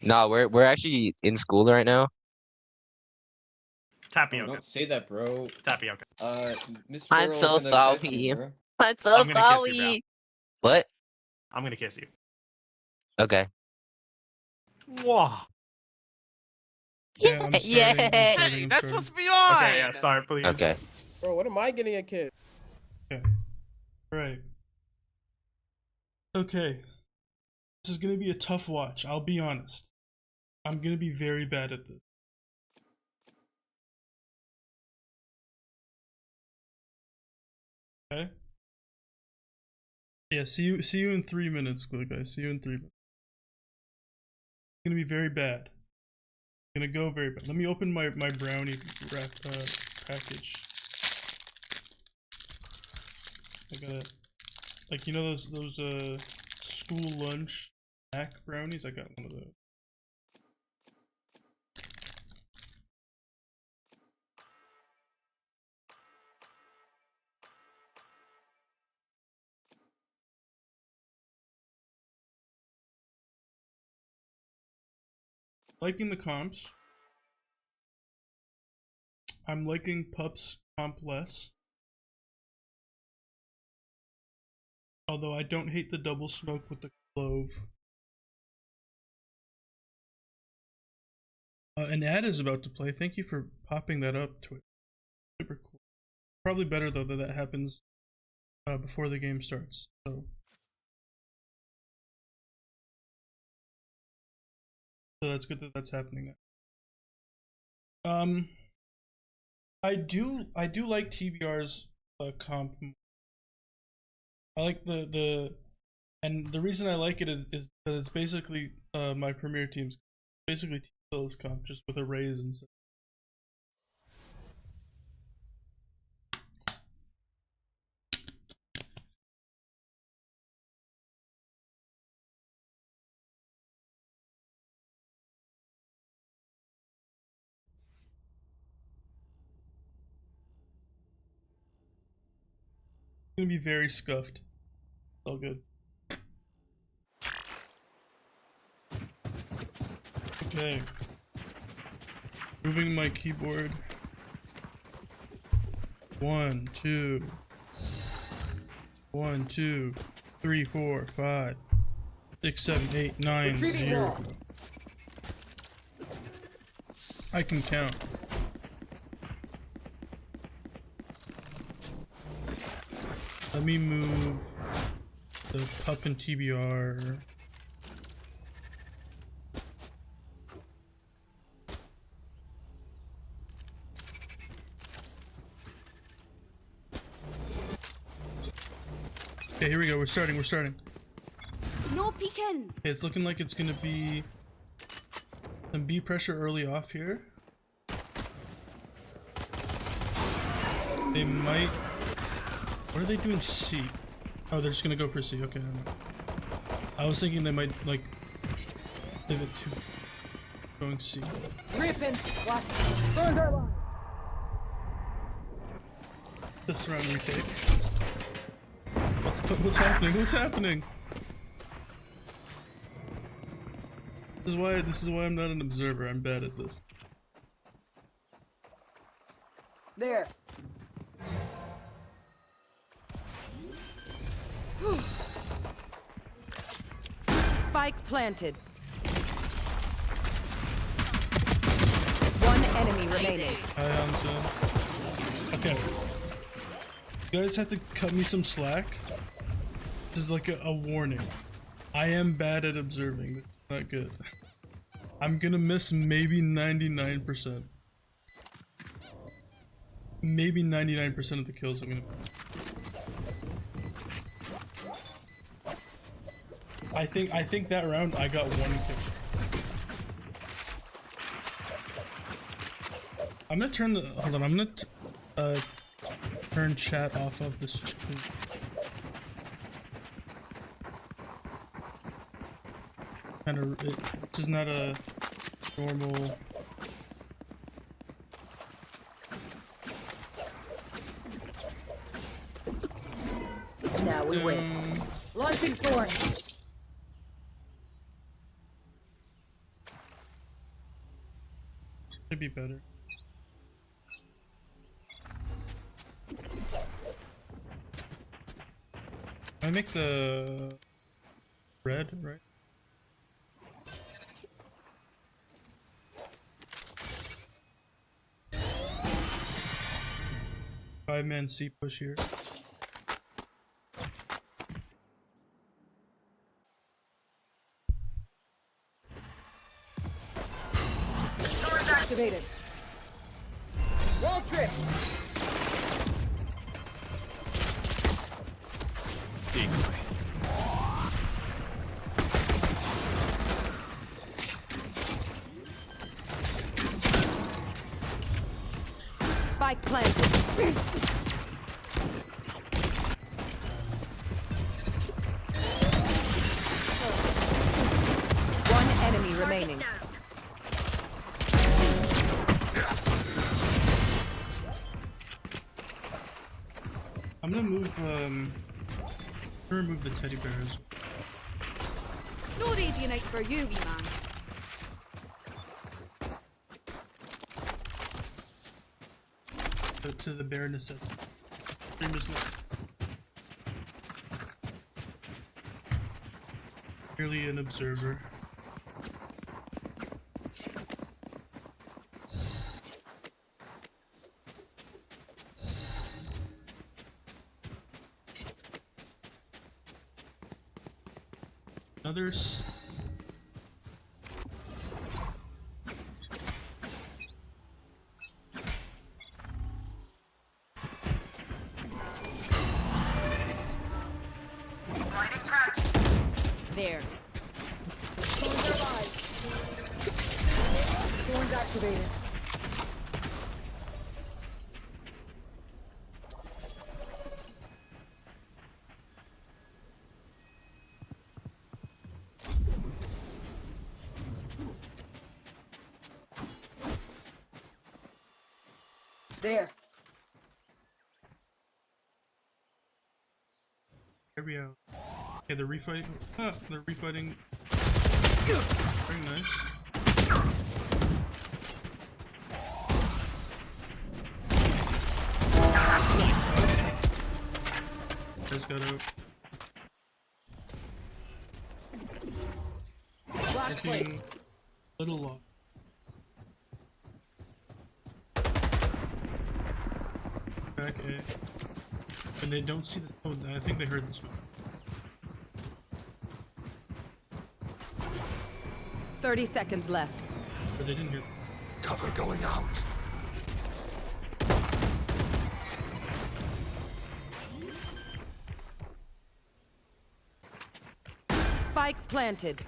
No, we're actually in school right now. Tapioca. Don't say that, bro. Tapioca. Mr. I'm Earl so is gonna kiss sorry. you, bro. I'm so I'm gonna kiss you, bro. sorry. What? I'm gonna kiss you. Okay. Whoa. Yeah, I'm starting. Hey, that's supposed to be on. Okay, yeah, start, please. Okay. Bro, what am I getting a kiss? Okay. Right. Okay. This is gonna be a tough watch. I'll be honest. I'm gonna be very bad at this. Okay. Yeah. See you in 3 minutes, guys. See you in 3 minutes. It's gonna be very bad. Gonna go very bad. Let me open my brownie wrap package. I got it. Like, you know those school lunch snack brownies? I got one of those. Liking the comps. I'm liking Pup's comp less. Although I don't hate the double smoke with the clove. An ad is about to play. Thank you for popping that up, Twitch. Super cool. Probably better though that happens before the game starts. So that's good that that's happening. I do like TBR's comp. I like and the reason I like it is because it's basically my premier team's basically T-Sill's comp, just with arrays and stuff. Gonna be very scuffed. All good. Okay. Moving my keyboard. 1, 2. 1, 2, 3, 4, 5, 6, 7, 8, 9, 0. I can count. Let me move the pup and TBR. Okay, here we go. We're starting. No peeking. Okay, it's looking like it's gonna be some B pressure early off here. They might. What are they doing C? Oh, they're just gonna go for C. Okay. I was thinking they might like pivot to going C. Ripping. This round retake. What's happening? What's happening? This is why I'm not an observer. I'm bad at this. There. Spike planted. One enemy remaining. Hi, Hamza. Okay. You guys have to cut me some slack. This is like a warning. I am bad at observing. This is not good. I'm gonna miss maybe 99%. Maybe 99% of the kills I'm gonna. I think that round I got 1 kill. I'm gonna turn the hold on. I'm gonna turn chat off of this. Kind of, this is not a normal. Now we win. Launching force. be better. I make the red, right? Five-man C push here. Activated. Wall trip. Spike planted. One enemy remaining. I'm gonna remove the teddy bears. No easy night for you, wee man. To the bare necessity. Merely an observer. Others. There. Thorns activated. There. Here we go. Okay, they're refighting. Huh, they're refighting. Very nice. Just got out. Working little long. Back A. And they don't see the. Oh, I think they heard this one. 30 seconds left. But they didn't hear. Cover going out. Spike planted.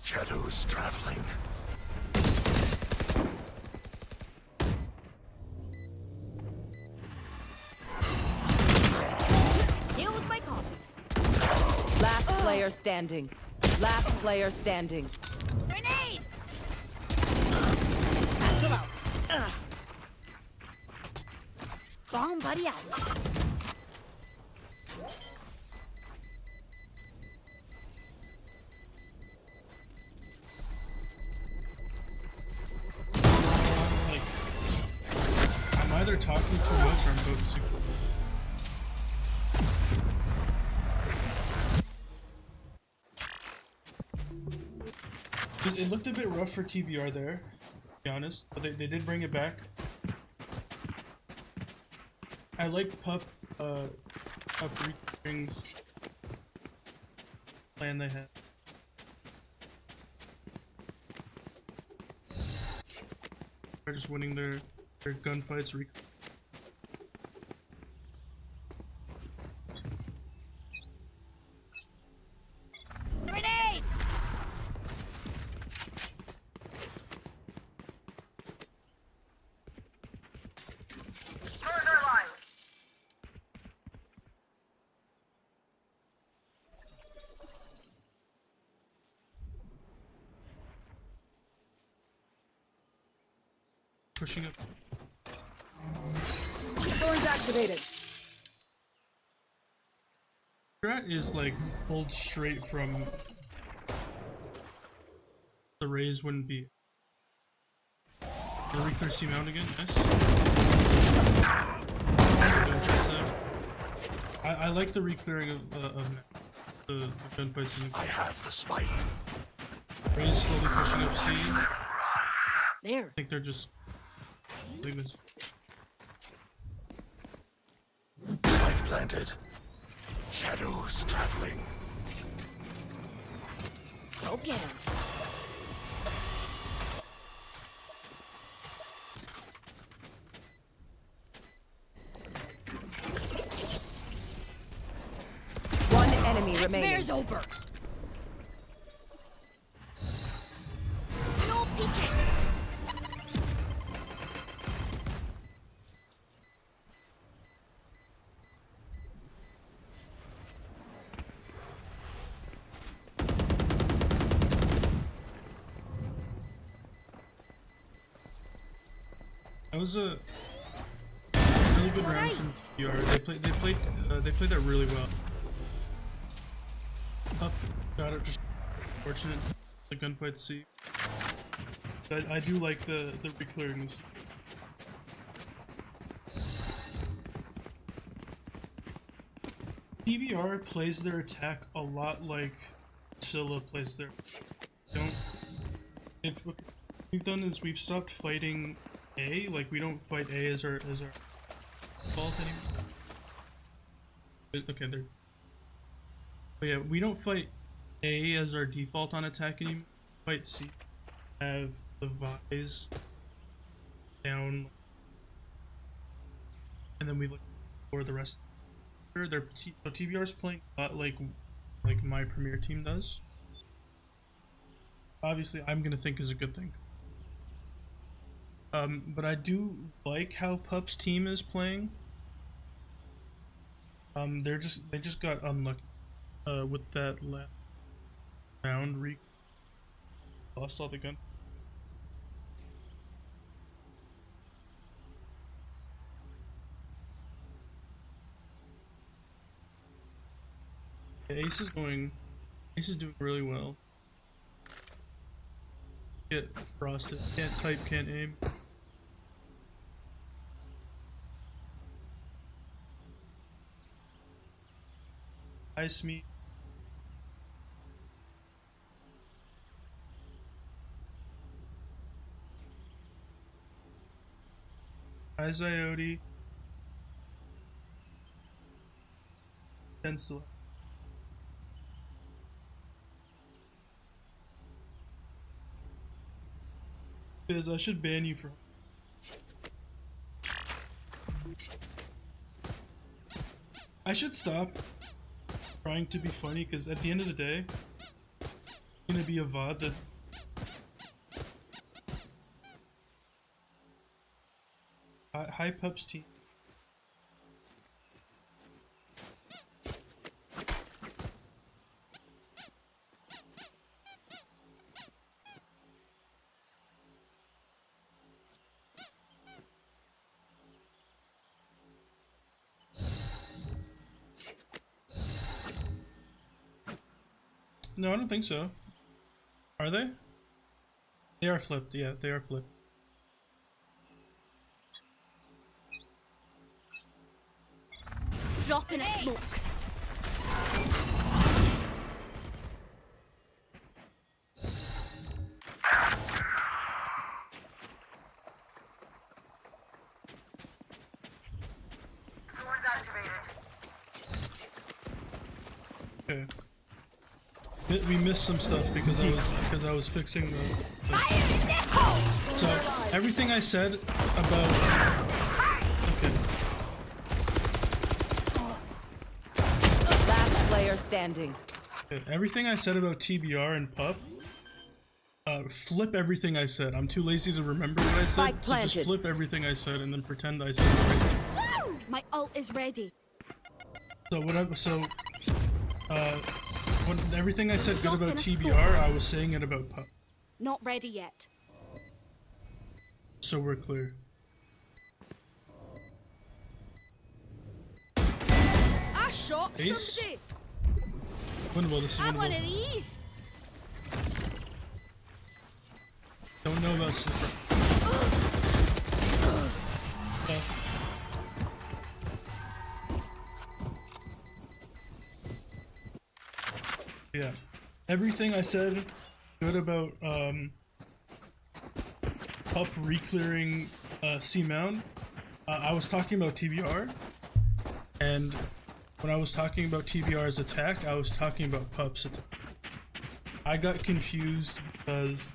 Shadows traveling. Deal with my coffee. Last player standing. Last player standing. Grenade! Chill out. Bomb buddy out. Like, I'm either talking too much or I'm going super. It looked a bit rough for TBR there, to be honest, but they did bring it back. I like PUP Rings plan they had. They're just winning their gunfights. Grenade! Pushing up. Thorns activated. strat is like pulled straight from the Rays wouldn't be. The recurse team out again, nice. I like the reclearing of the gunfights. I have the spike. Rays slowly pushing up C. There. I think they're just doing this. Spike planted. Shadows traveling. Go get him. One enemy remaining. Nightmare's over. No peeking. That was a really good round from TBR. They played that really well. Up, got it. Just fortunate the gunfight C. I do like the reclearing this. TBR plays their attack a lot like Scylla plays their. What we've done is we've stopped fighting A. Like we don't fight A as our fault anymore. Okay, there. But yeah, we don't fight A as our default on attack anymore. We fight C. Have the Vise down, and then we look for the rest. So TBR is playing a lot like my premier team does. Obviously, I'm gonna think is a good thing. But I do like how PUP's team is playing. They just got unlucky with that last round. Lost all the gun. Yeah, Ace is doing really well. Get frosted. Can't type, can't aim. Ice me. Hi Ziote. Pencil. Because I should ban you from. I should stop trying to be funny because at the end of the day, it's gonna be a VOD that. Hi Pups team. No, I don't think so. Are they? They are flipped, yeah, they are flipped. Drop in a smoke. Okay. We missed some stuff because I was fixing the so everything I said about okay. Last player standing. Okay, everything I said about TBR and PUP, flip everything I said. I'm too lazy to remember what I said, Spike so just planted. flip everything I said and then pretend I said what I said. My ult is ready. So when everything I said good about TBR, I was saying it about PUP. Not ready yet. So we're clear. I shot Ace? somebody. Winnable, this is Have one winnable. of these. Don't know about super. Yeah. Everything I said good about PUP re-clearing C Mound. I was talking about TBR, and when I was talking about TBR's attack, I was talking about PUP's attack. I got confused because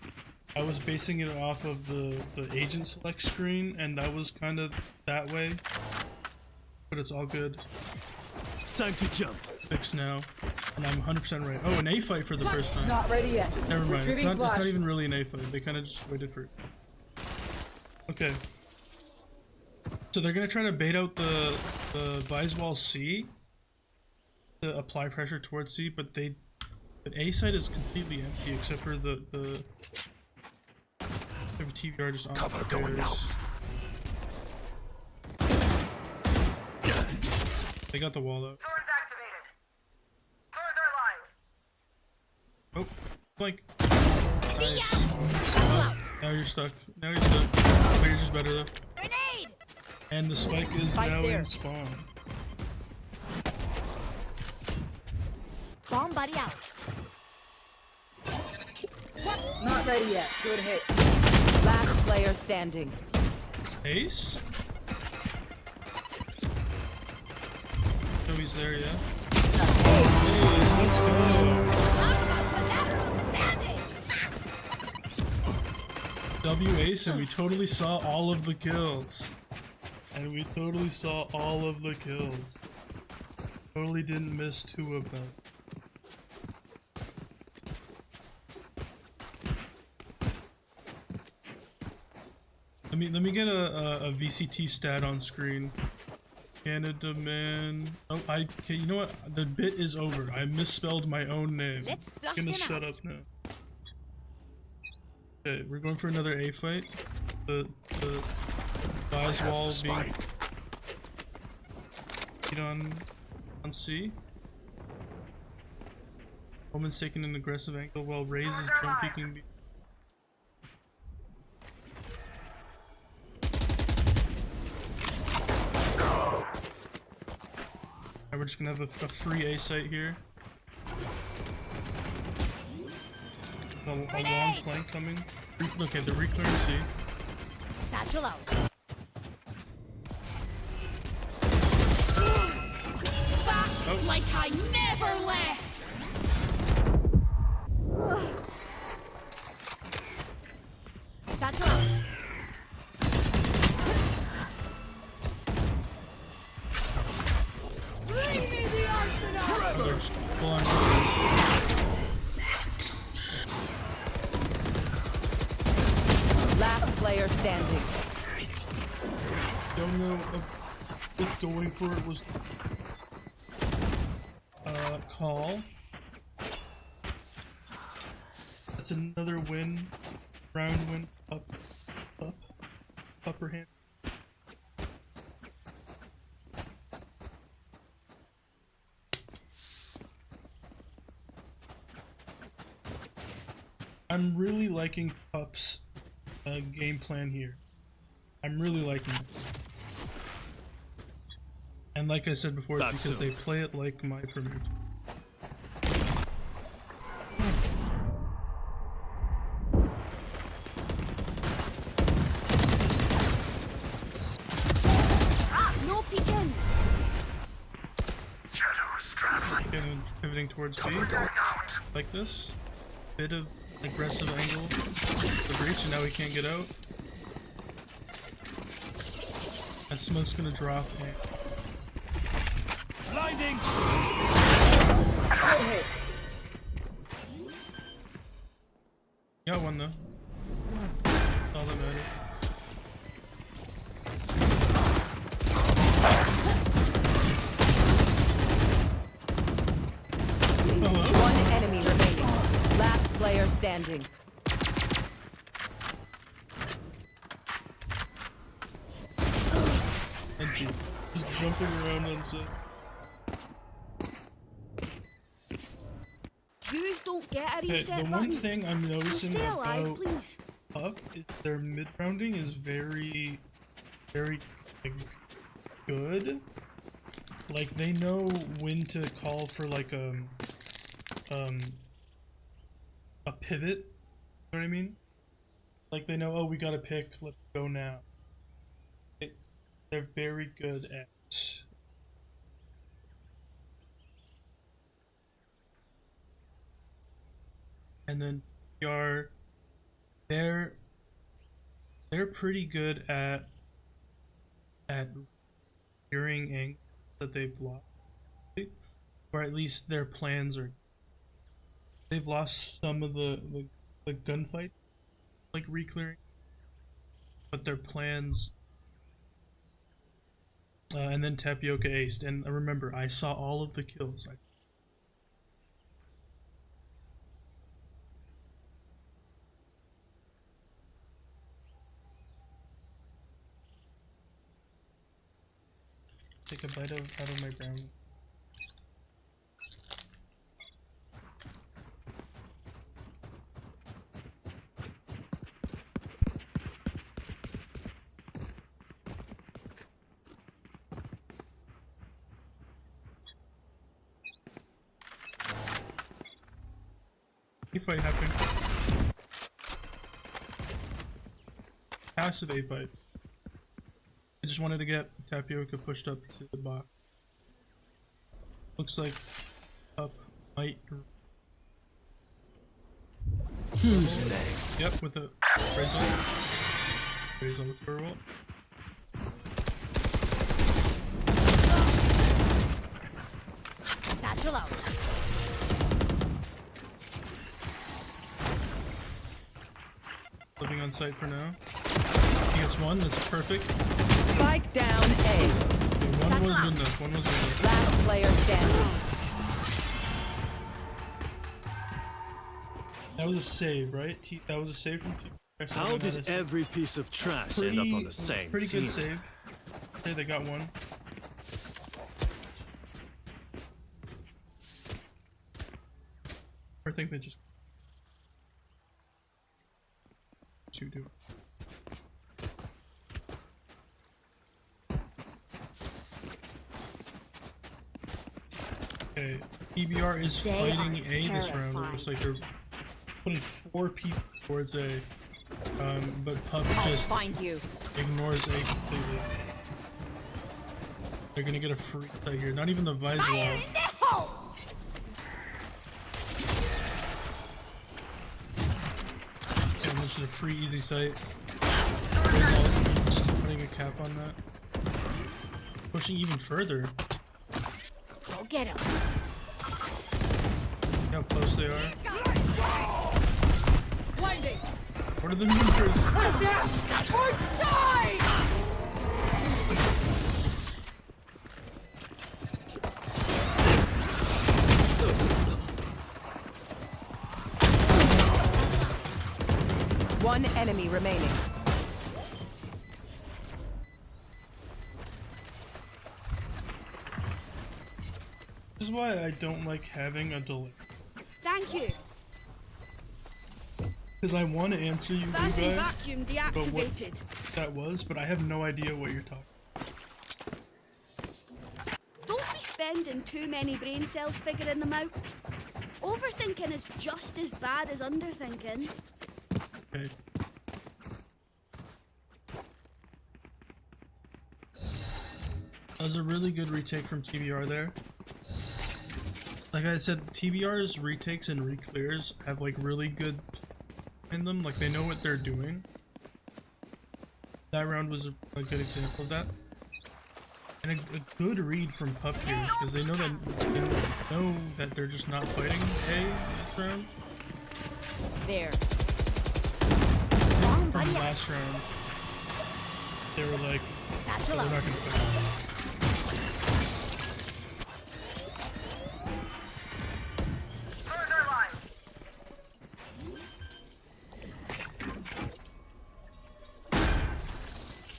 I was basing it off of the agent select screen, and I was kind of that way, but it's all good. Time to jump. Fixed now, and I'm 100% right. Oh, an A fight for the first time. Not ready yet. Never mind. It's Retrieving not flash. even really an A fight. They kind of just waited for it. Okay. So they're gonna try to bait out the Visewall C to apply pressure towards C, but the A side is completely empty except for the TBR just on Cover the going stairs. They got the wall out. Swords activated. Swords are aligned. Oh, like. Nice. Oh, now you're stuck. Now you're stuck. But you're just better though. Grenade. And the spike is Spike now there. in spawn. Bomb buddy out. Not ready yet. Good hit. Last player standing. Ace? Oh, he's there, yeah? Ace, let's go! W Ace, and we totally saw all of the kills. Totally didn't miss 2 of them. Let me get a VCT stat on screen. Canadaman. Oh, okay, you know what? The bit is over. I misspelled my own name. Let's I'm flush gonna them shut out. up now. Okay, we're going for another A fight. The Visewall being beat on C. Woman's taking an aggressive angle while Raze is jump peeking. And we're just gonna have a free A site here. A long flank coming. Okay, the reclearing C. Satchel out. Back like I never left. Satchel out. Bring me the arsenal. Oh, they're just full on. Last player standing. Don't know if going for it was call. That's another win. Round win. Upper hand. I'm really liking PUP's game plan here. I'm really liking it. And like I said before, it's because they play it like my Premier. No peeking. Shadows traveling. And pivoting towards B, Cover going out. like this. Bit of aggressive angle. The breach, and now we can't get out. That smoke's gonna drop. Blinding. Got one though. That's all that matters. Hello? One enemy remaining. Last player standing. Empty. Just jumping around on set. Yous don't get a Okay, reset the button. one thing I'm noticing Stay alive, about please. PUP is their mid rounding is very, very like, good. Like they know when to call for like a pivot. You know what I mean? Like they know, oh, we gotta pick. Let's go now. They're very good at. And then they're pretty good at hearing angles that they've lost, or at least their plans are. They've lost some of the gunfight, like re-clearing, but their plans. And then Tapioca aced, and remember, I saw all of the kills. Take a bite out of my brownie. A fight happened. Passive A fight. I just wanted to get Tapioca pushed up to the box. Looks like PUP might. Who's next? Yep, with the raise on the turret. Satchel out. Living on site for now. He gets one, that's perfect. Spike down A. Okay, one was good enough, one was good enough. Last player standing. That was a save, right? That was a save from T. How did every piece of trash end up on the same Pretty team? good save. Okay, they got one. I think they just two do. Okay, TBR is fighting A this round. It looks like they're putting 4 people towards A, but PUP just Find you. ignores A completely. They're gonna get a free site here. Not even the visor wall. And this is a free easy site. Just putting a cap on that. Pushing even further. Go get him. Look how close they are. Blinding. What are the numbers? Or die! One enemy remaining. This is why I don't like having a delay. Thank you. Because I want to answer you Fancy guys vacuum about what deactivated. that was, but I have no idea what you're talking about. Don't be spending too many brain cells figuring them out. Overthinking is just as bad as underthinking. Okay. That was a really good retake from TBR there. Like I said, TBR's retakes and re-clears have like really good in them, like they know what they're doing. That round was a good example of that. And a good read from PUP here, because they know that they're just not fighting A this round. There. From last round, they were like, Satchel we're out. not gonna fight. Further line.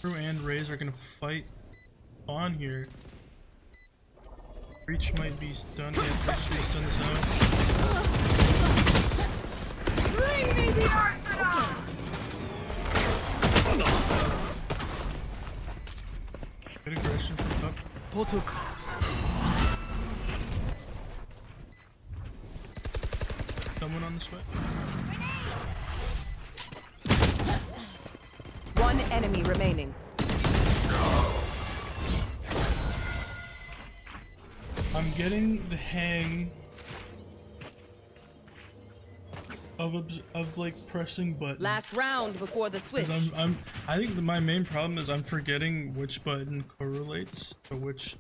Crew and Raze are gonna fight on here. Breach might be done yet, Breach sends out. Bring me the arsenal! Good aggression from Pup. Portal. Someone on this way. One enemy remaining. I'm getting the hang of like pressing buttons. Last round before the switch. 'Cause I think my main problem is I'm forgetting which button correlates to which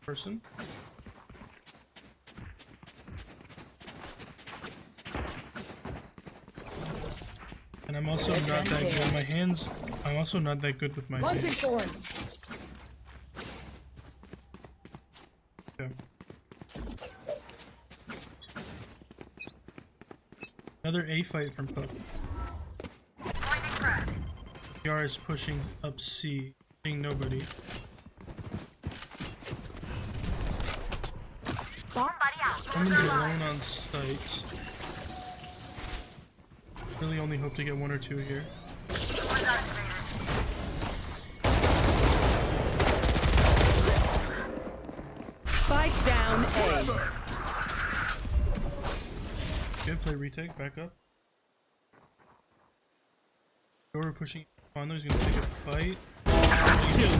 person. And I'm also not that good. My hands. I'm also not that good with my hands. Thorns. Okay. Another A fight from Pup. TBR is pushing up C, seeing nobody. Someone's alone on site. Really only hope to get 1 or 2 here. Spike down A. Good play, retake, back up. Door pushing on there, he's gonna take a fight.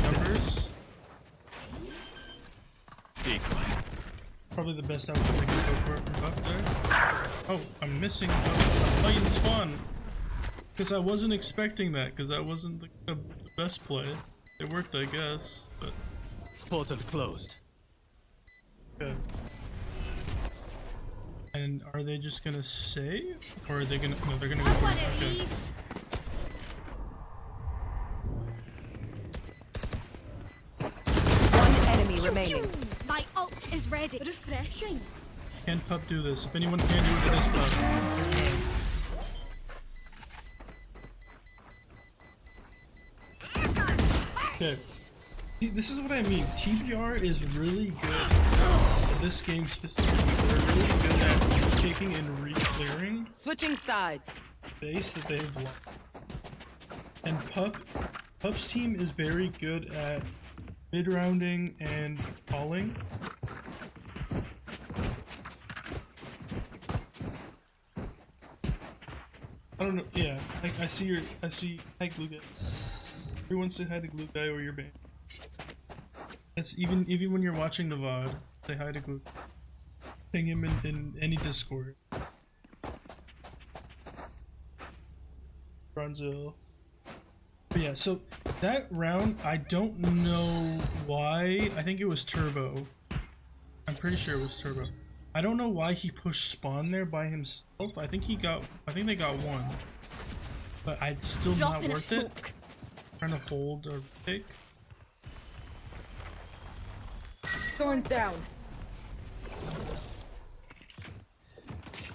Numbers. Probably the best outcome they can go for it from Pup there. Oh, I'm missing a fight in spawn. Because I wasn't expecting that, because that wasn't the best play. It worked, I guess, but... Portal closed. Okay. And are they just gonna save? Or are they gonna... No, they're gonna go for it. Okay. One enemy remaining. My ult is ready. Refreshing. Can Pup do this? If anyone can do it, it is Pup. Okay. See, this is what I mean. TBR is really good at this game specifically. They're really good at taking and re-clearing Switching sides. base that they've lost. And Pup's team is very good at mid-rounding and calling. I don't know. Yeah, I see hi glue guy. Everyone say hi to glue guy or your band. That's even when you're watching the VOD. Say hi to glue. Ping him in any Discord. Bronzo. But yeah, so that round, I don't know why. I think it was Turbo. I'm pretty sure it was Turbo. I don't know why he pushed spawn there by himself. I think they got one. But it's still not worth it. Trying to hold or take. Thorns down.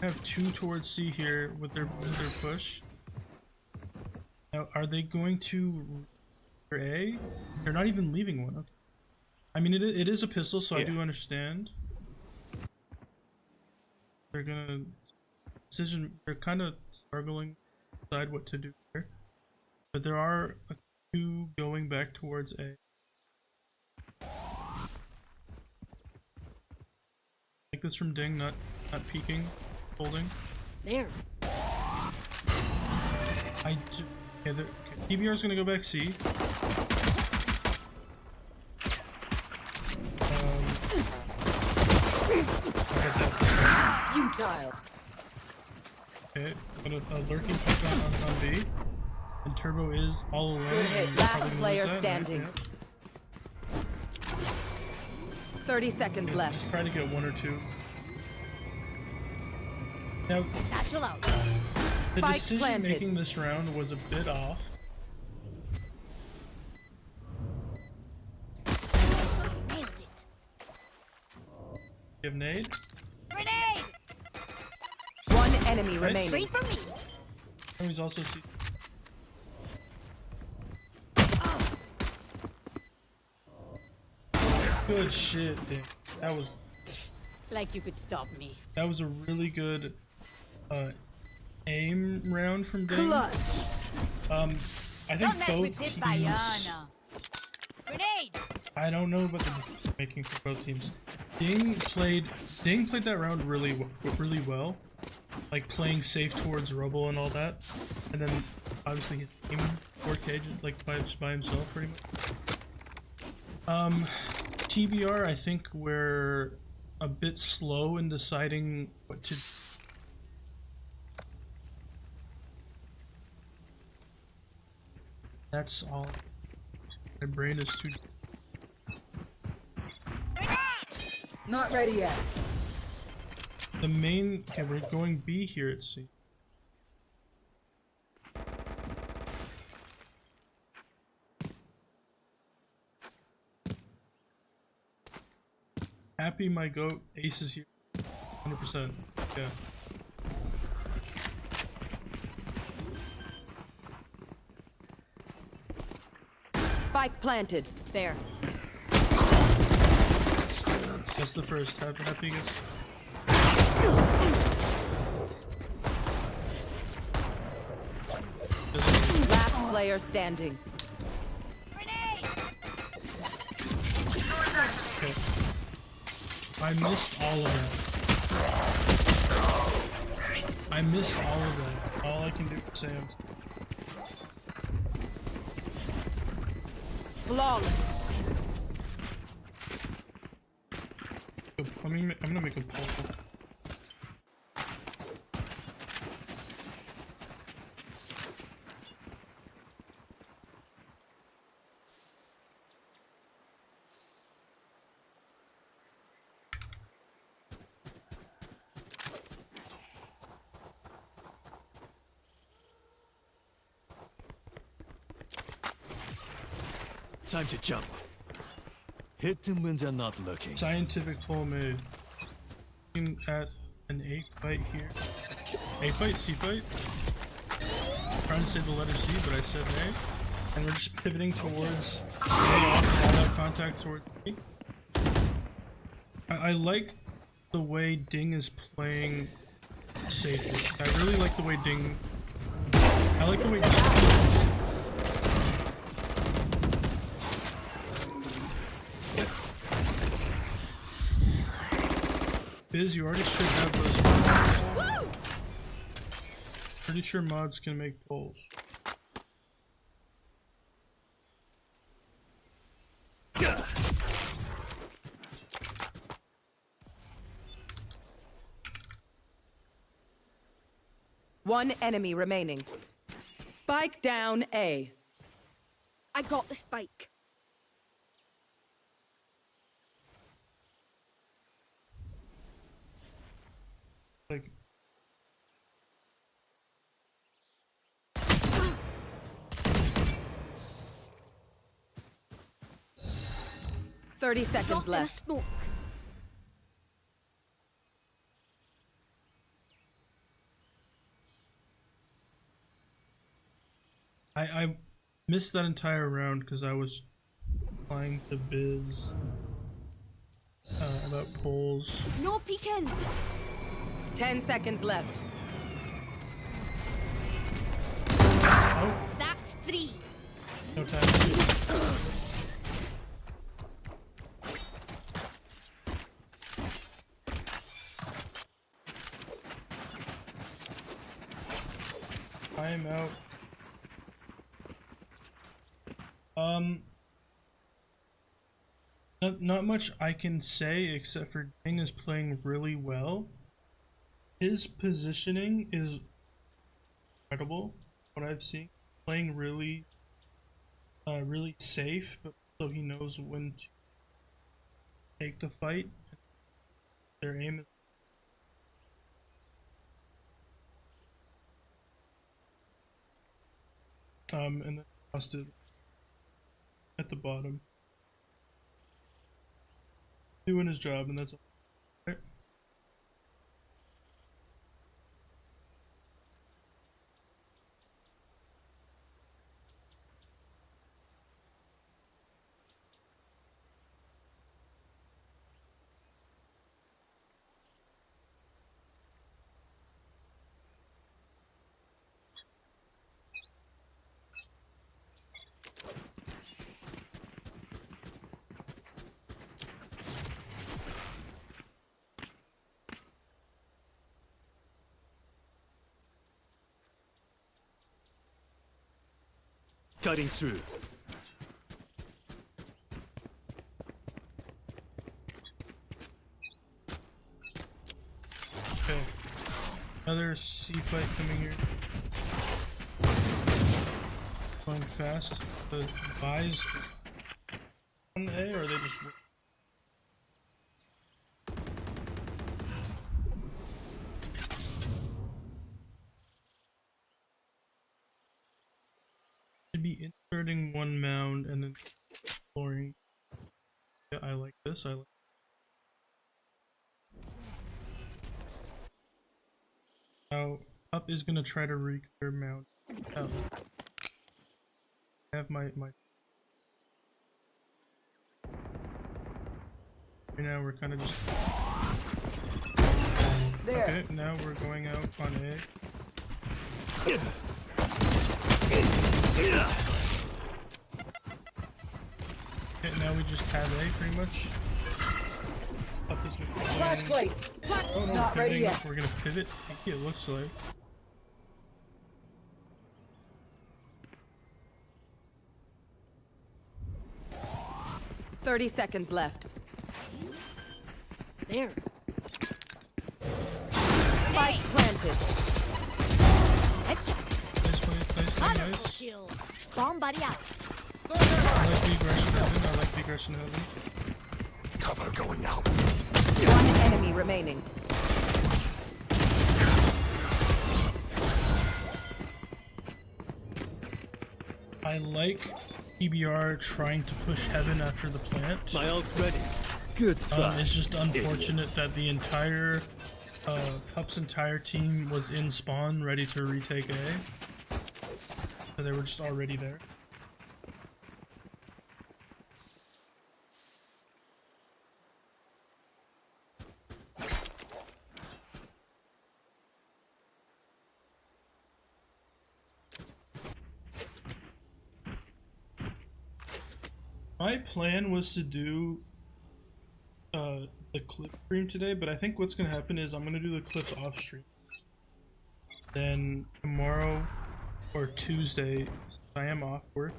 I have 2 towards C here with their push. Now, are they going to A? They're not even leaving one. Okay. I mean, it is a pistol, so I do understand. They're gonna they're kind of struggling to decide what to do here. But there are 2 going back towards A. Like this from Ding, not peeking, holding. There. I do. Okay, TBR is gonna go back C. You dial. Okay, got a lurking push on B. And Turbo is all alone. Good hit. and Last probably gonna player lose that, standing. right? 30 seconds Yeah, left. just try to get 1 or 2. Now, Satchel out. the Spike decision planted. making this round was a bit off. Nailed it. You have nade. Grenade! One enemy Nice. remaining. Wait for me. Oh, he's also C. Good shit, dude. That was Like you could stop me. That was a really good aim round from Ding. Clutch. I think both teams. Grenade. I don't know about the decision making for both teams. Ding played that round really well, like playing safe towards rubble and all that, and then obviously his team 4K like by himself pretty much. TBR, I think we're a bit slow in deciding what to. That's all. My brain is too. Not ready yet. The main. Okay, we're going B here, it seems. Happy my goat. Ace is here. 100%. Yeah. Spike planted. There. That's the first. Happy gets. Last player standing. Okay. I missed all of that. I missed all of that. All I can do is say I'm. Flawless. I'm gonna make a poll. Time to jump. Hit them when they're not looking. Scientific poll made. Looking at an A fight here. A fight, C fight. Trying to say the letter C, but I said A. And we're just pivoting towards A off, all that contact towards B. I like the way Ding is playing safely. I really like the way Ding. I like the way Ding. Biz, you already should have those mods. Pretty sure mods can make polls. One enemy remaining. Spike down A. I got the spike. Like, 30 seconds Drop in a left. smoke. I missed that entire round because I was replying to Biz about polls. No peeking. 10 seconds left. Oh, That's 3. no time. I am out. Not much I can say except for Ding is playing really well. His positioning is incredible. What I've seen, playing really, really safe, but so he knows when to take the fight. Their aim is. And then lost it at the bottom. Doing his job, and that's all. Right. Cutting through. Okay. Another C fight coming here. Going fast. The buys on A, or are they just? Should be inserting one mound and then exploring. Yeah, I like this. I like. Now, Up is gonna try to re-clear mount. Oh. I have my. Right now we're kind of just. There. Okay, now we're going out on A. Okay, now we just have A pretty much. Up is Flash placed. oh, no, Not ready pivoting. yet. We're gonna pivot. It looks like. "30 seconds left. There. Spike planted. Headshot. Nice play, nice. Kill. Bomb buddy out. I like the aggression heaven. I like the aggression heaven. Cover going out. One enemy remaining. I like TBR trying to push heaven after the plant. My ult's ready. Good try. It's just unfortunate that the entire Pup's entire team was in spawn ready to retake A. So they were just already there. My plan was to do the clip stream today, but I think what's gonna happen is I'm gonna do the clips off stream. Then tomorrow or Tuesday, since I am off work,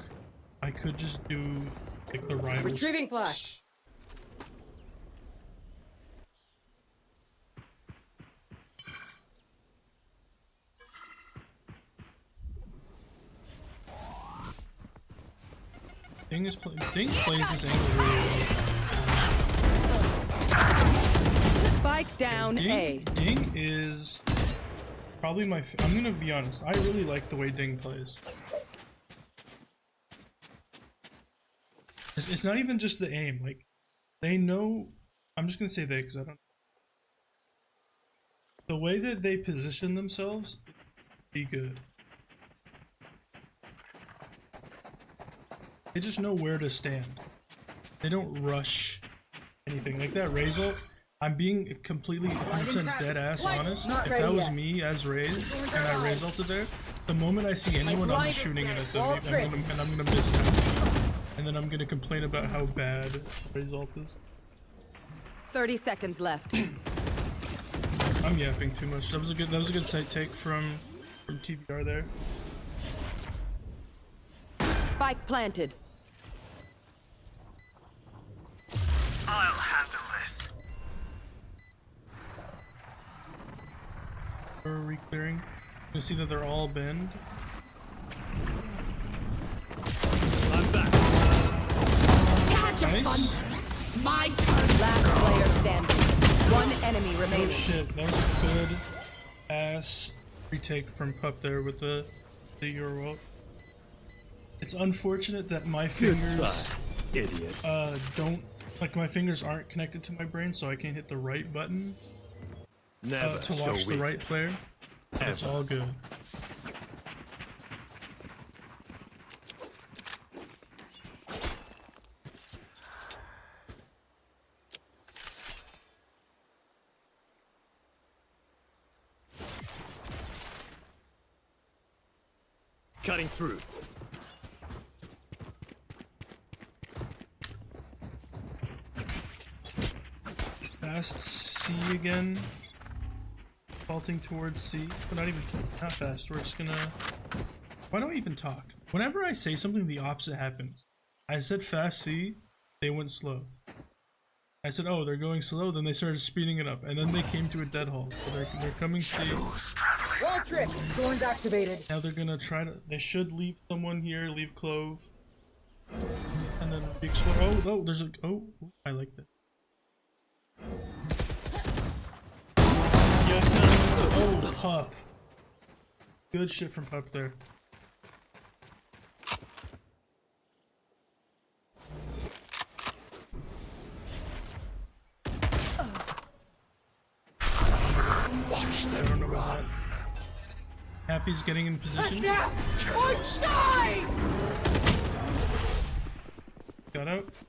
I could just do like the rivals. Retrieving flash. Ding plays this angle really well. Spike down A. Ding is probably my. I'm gonna be honest. I really like the way Ding plays. It's not even just the aim. Like they know. I'm just gonna say they because I don't. The way that they position themselves, be good. They just know where to stand. They don't rush anything. Like that Raze ult, I'm being completely 100% dead ass honest. If that was me as Raze and I Raze ulted there, the moment I see anyone, I'm just shooting it at them and I'm gonna miss them. And then I'm gonna complain about how bad Raze ult is. 30 seconds left. I'm yapping too much. That was a good sight take from TBR there. Spike planted. I'll handle this. We're re-clearing. You see that they're all bend. I'm back. Nice. My turn. Last player standing. One enemy Oh remaining. shit, that was a good ass retake from Pup there with the Euro ult. It's unfortunate that my fingers Idiots. don't like my fingers aren't connected to my brain, so I can't hit the right button Never to show watch the right weakness. player. But it's all good. Cutting through. Fast C again. Faulting towards C, but not fast. We're just gonna. Why don't we even talk? Whenever I say something, the opposite happens. I said fast C, they went slow. I said, oh, they're going slow, then they started speeding it up, and then they came to a dead halt. So they're coming straight. Wall trip. Thorns activated. Now they're gonna try to. They should leave someone here, leave Clove. And then explore. Oh, there's a. Oh, I like that. Yeah, oh, Pup. Good shit from Pup there. Watch them run. Happy's getting in position. Die! Got out.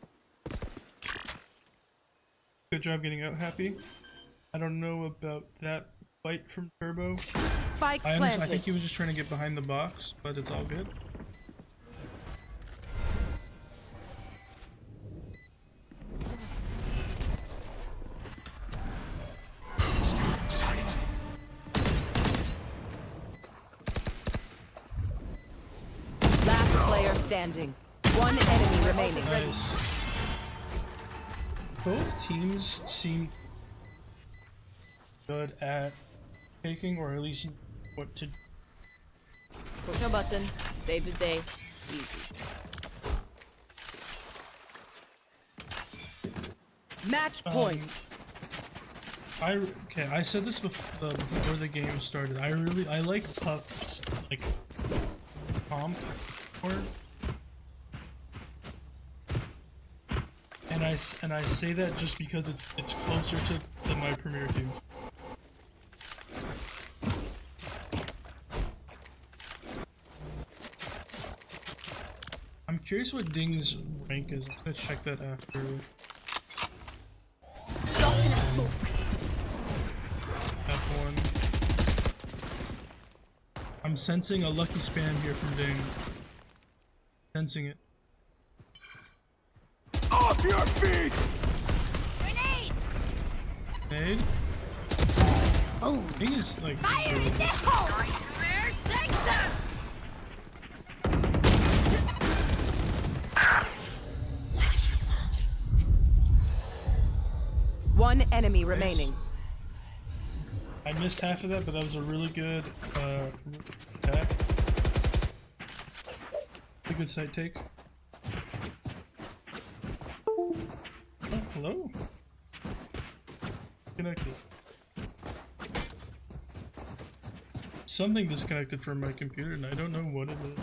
Good job getting out, Happy. I don't know about that fight from Turbo. Spike I planted. think he was just trying to get behind the box, but it's all good. Last player standing. One enemy remaining. Nice. Both teams seem good at taking, or at least what to. Push a button. Save the day. Easy. Match point. I said this before the game started. I like Pup's like comp more. And I say that just because it's closer to my premier team. I'm curious what Ding's rank is. I'm gonna check that after. F1. I'm sensing a lucky spam here from Ding. Sensing it. Off your feet! Grenade! Nade? Oh. Ding is like. Fire in the hole! One enemy remaining. I missed half of that, but that was a really good attack. A good sight take. Oh, hello. Connected. Something disconnected from my computer, and I don't know what it is.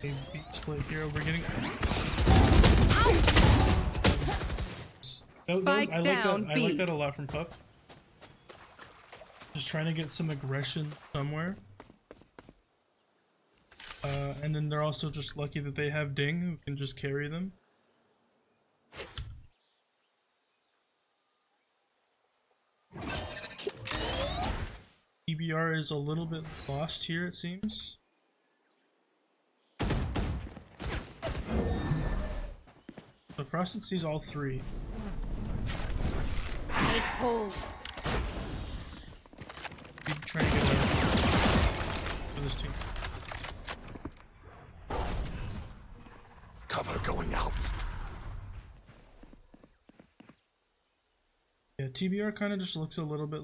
A beat split here. We're getting. I like that a lot from Pup. Just trying to get some aggression somewhere. And then they're also just lucky that they have Ding, who can just carry them. TBR is a little bit lost here, it seems. So Frosted sees all three. Take hold. He's trying to get out for this team. Cover going out. Yeah, TBR kind of just looks a little bit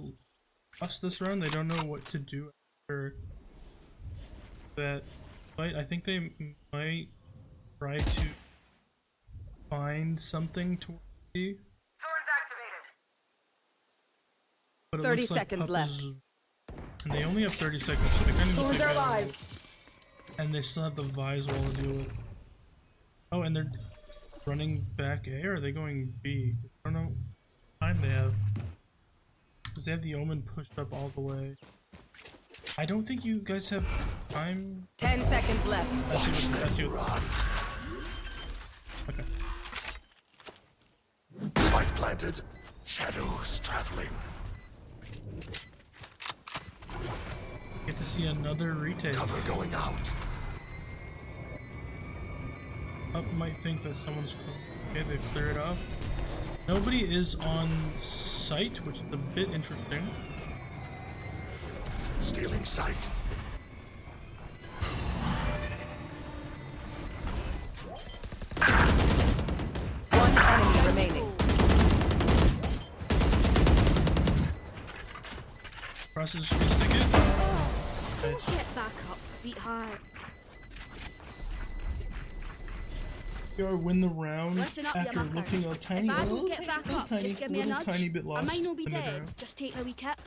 lost this round. They don't know what to do after that fight. I think they might try to find something to see. Swords activated. But it 30 looks like seconds Pup left. And they only have 30 seconds, so they kind of need Swords to are go. live. And they still have the Vise wall to deal with. Oh, and they're running back A, or are they going B? I don't know what time they have. Because they have the Omen pushed up all the way. I don't think you guys have time. 10 seconds left. I see what. Okay. Spike planted. Shadows traveling. Get to see another retake. Cover going out. Up might think that someone's close. Okay, they clear it off. Nobody is on site, which is a bit interesting. Stealing sight. One enemy remaining. Process should stick it. Nice. Get back up, sweetheart. TBR win the round Listen up, after you muckers. looking a tiny, If I don't little, get back little up, tiny, just give me a little nudge. tiny bit I lost might not be in the dead, round. just take a wee kip.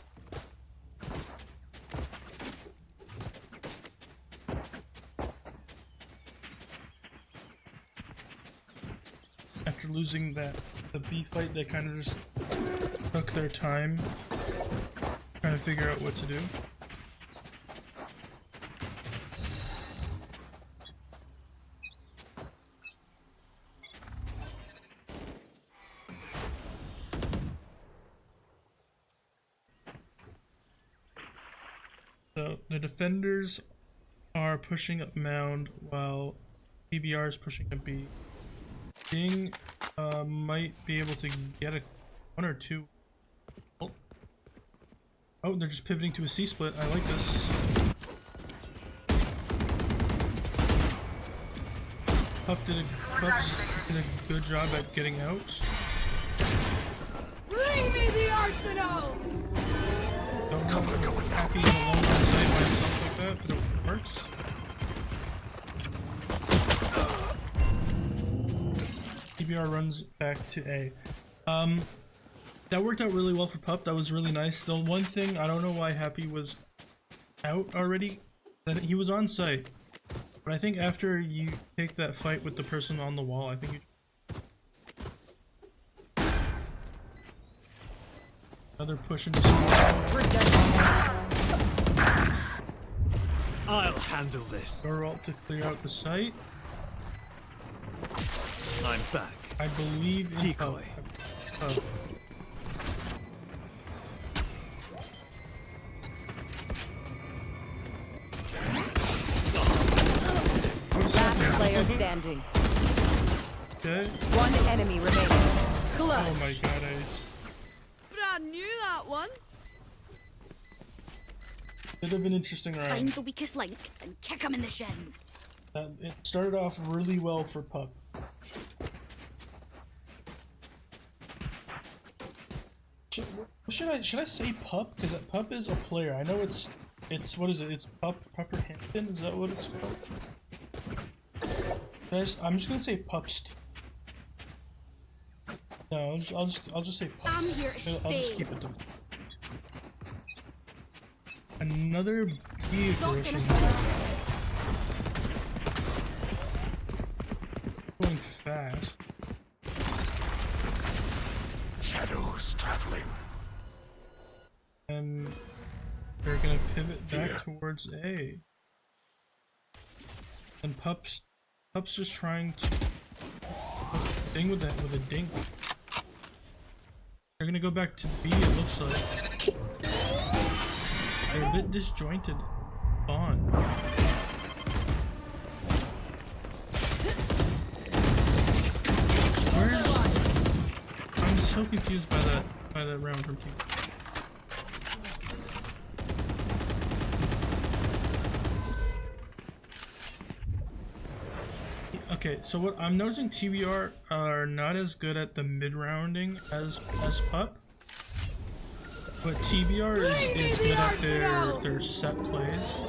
After losing the B fight, they kind of just took their time trying to figure out what to do. So the defenders are pushing up mound while TBR is pushing up B. Ding might be able to get a one or two. Oh, they're just pivoting to a C split. I like this. Pup did a good job at getting out. Bring me the arsenal! Don't know if Happy's alone on site by himself like that, but it works. TBR runs back to A. That worked out really well for Pup. That was really nice. The one thing, I don't know why Happy was out already. That he was on site. But I think after you take that fight with the person on the wall, I think you... Another push into I'll handle this. Goralt to clear out the site. I'm back. I believe in Decoy. Oh. Last player standing. Okay. One enemy remaining. Clutch. Oh my god, Ace. Brand new that one. Bit of an interesting Find round. the weakest link and kick him in the shin. It started off really well for Pup. Should I say Pup? Because Pup is a player. I know it's what is it? It's Pup Pupper Hampton. Is that what it's called? I'm just gonna say Pupst. No, I'll just say Pup. I'm here to I'll just stay. keep it to another B Not gonna version. stop. Going fast. Shadows traveling. And they're gonna pivot back towards A. And Pup's just trying to ding with that with a dink. They're gonna go back to B, it looks like. They're a bit disjointed. Bond. I'm so confused by that round from team. Okay, so what I'm noticing, TBR are not as good at the mid-rounding as Pup, but TBR is good at their set plays,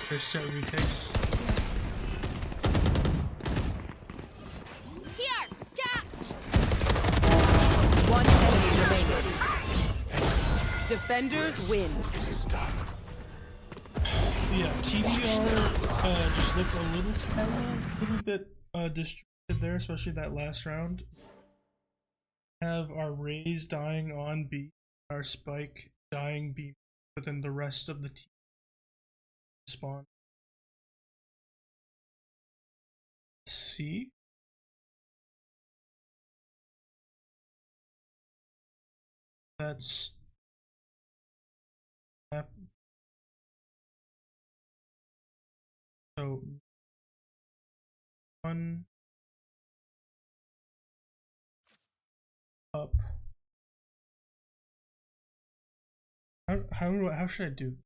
their set retakes. Here, catch. One enemy remaining. Defenders win. It is done. Yeah, TBR just looked a little bit distracted there, especially that last round. Have our Raze dying on B, our Spike dying B, but then the rest of the team spawn C. That's so one up. How should I do?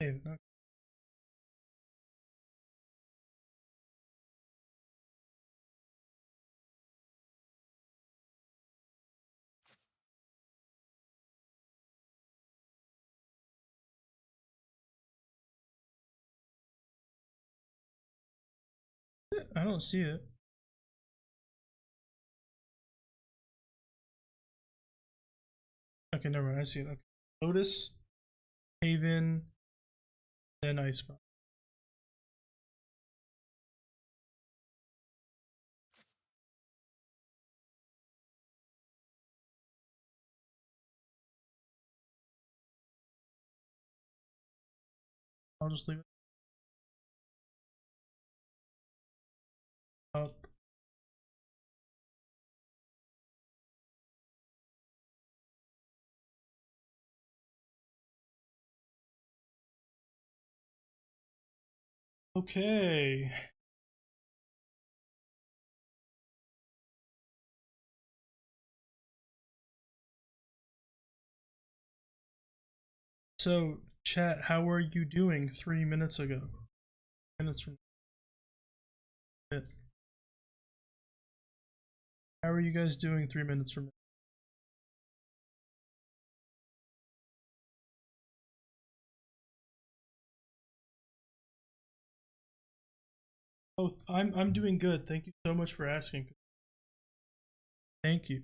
Hey, no. I don't see it. Okay, never mind. I see it. Okay. Lotus, Haven, then Icebox. I'll just leave it up. Okay. So, chat, how are you doing 3 minutes ago? Minutes from it. How are you guys doing 3 minutes from now? Oh, I'm doing good. Thank you so much for asking. Thank you.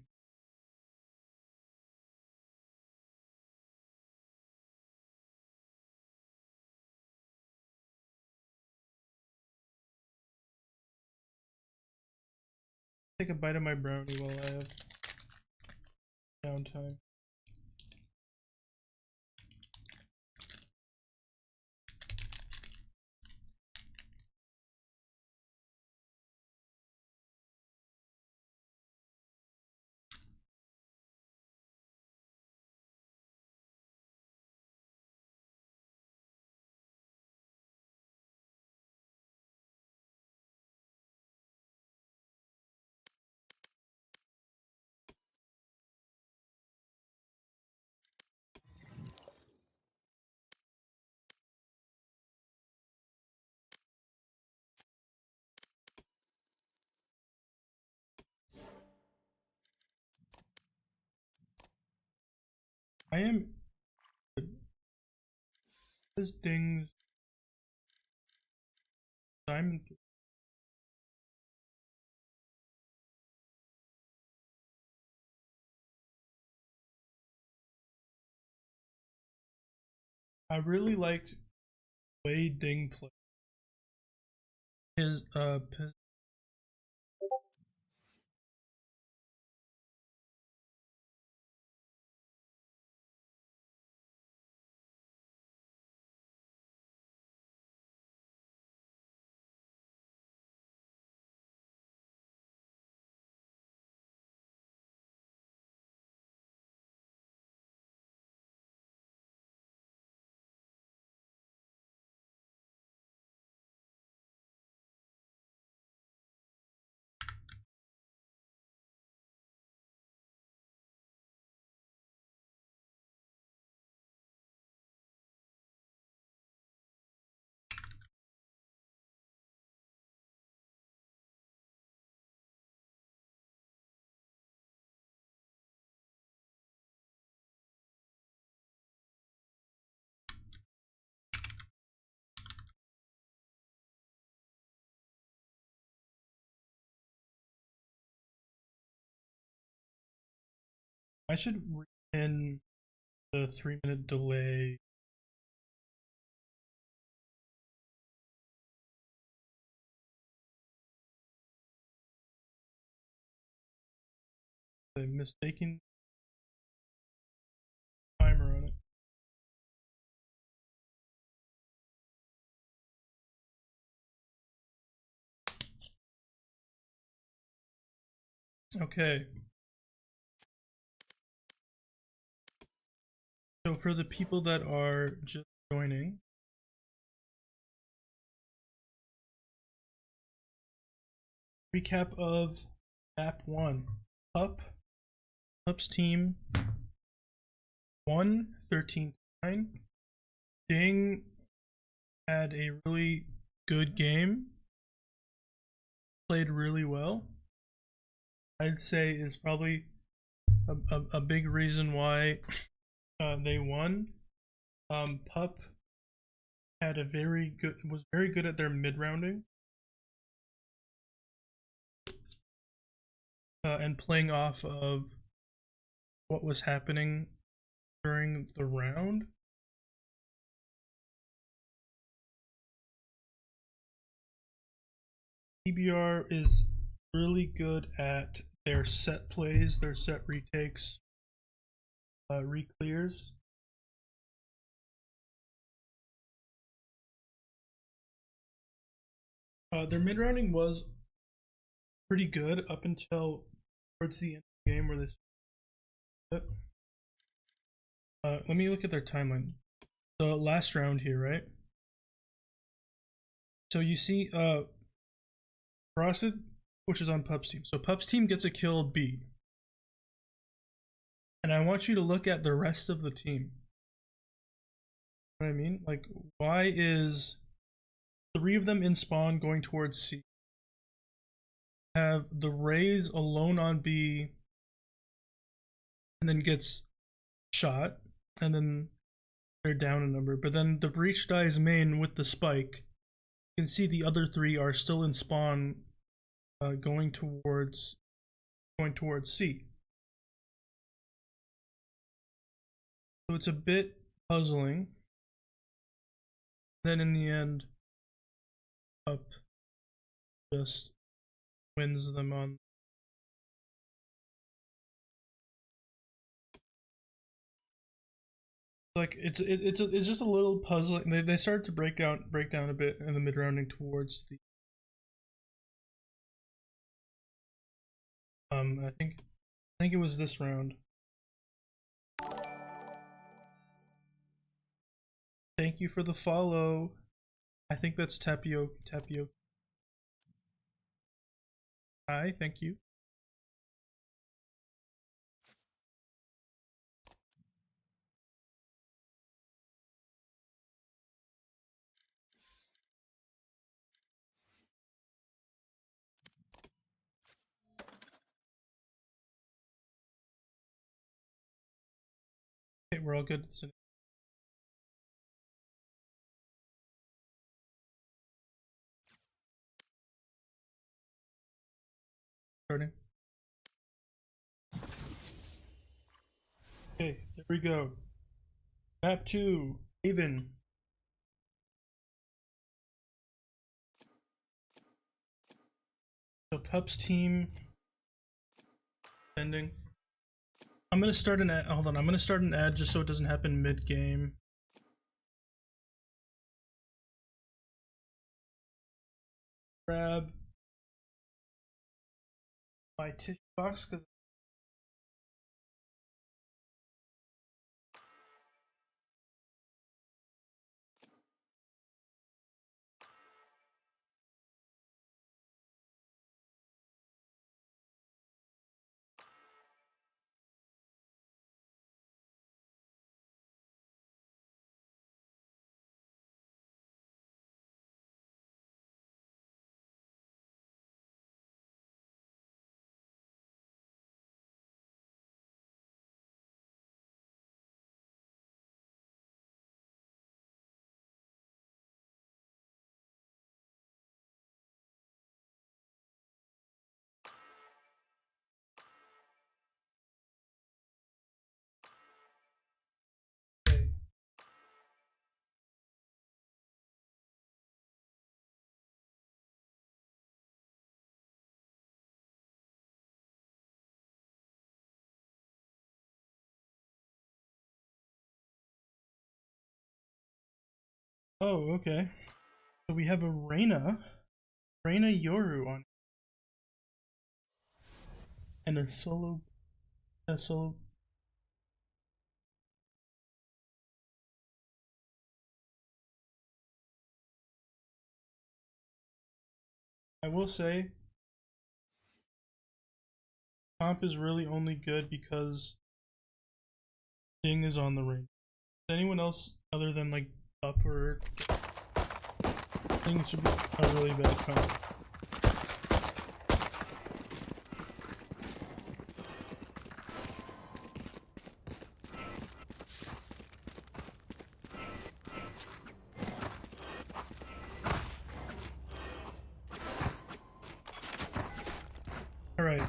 Take a bite of my brownie while I have downtime. I am. This dings. Diamond. I really like way Ding play. His I should in the 3-minute delay. I'm mistaking timer on it. Okay. So for the people that are just joining, recap of map 1. Pup's team won 13-9. Ding had a really good game. Played really well. I'd say is probably a big reason why they won. Pup had was very good at their mid rounding. And playing off of what was happening during the round. TBR is really good at their set plays, their set retakes, re-clears. Their mid-rounding was pretty good up until towards the end of the game where they... let me look at their timeline. The last round here, right? So you see Frosted, which is on Pup's team. So Pup's team gets a kill B. And I want you to look at the rest of the team. You know what I mean? Like, why is 3 of them in spawn going towards C? Have the Rays alone on B and then gets shot, and then they're down a number. But then the Breach dies main with the spike. You can see the other 3 are still in spawn, going towards C. So it's a bit puzzling. Then in the end, Up just wins them on. Like it's just a little puzzling. They started to break down a bit in the mid rounding towards the. I think it was this round. Thank you for the follow. I think that's Tapio. Hi, thank you. Okay, we're all good. Starting. Okay, there we go. Map 2, Haven. So Pup's team ending. I'm gonna start an ad. Hold on, I'm gonna start an ad just so it doesn't happen mid-game. Grab my tissue box because Oh, okay. So we have a Reyna Yoru on, and a solo. I will say, comp is really only good because Ding is on the ring. Anyone else other than like Up or Ding should be a really bad comp. All right.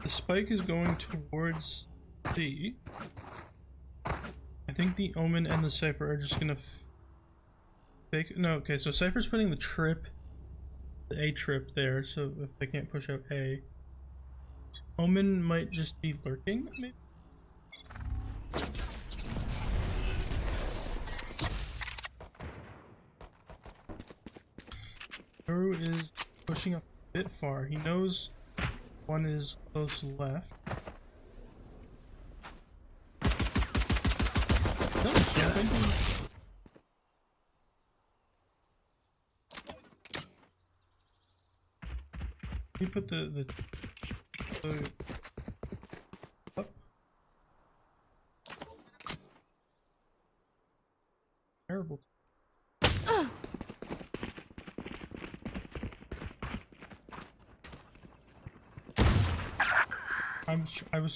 The spike is going towards D. I think the Omen and the Cypher are just gonna fake. No, okay, so Cypher's putting the A trip there, so if they can't push out A. Omen might just be lurking, maybe? Yoru is pushing up a bit far. He knows one is close left. No, jumping. You put the up. Terrible.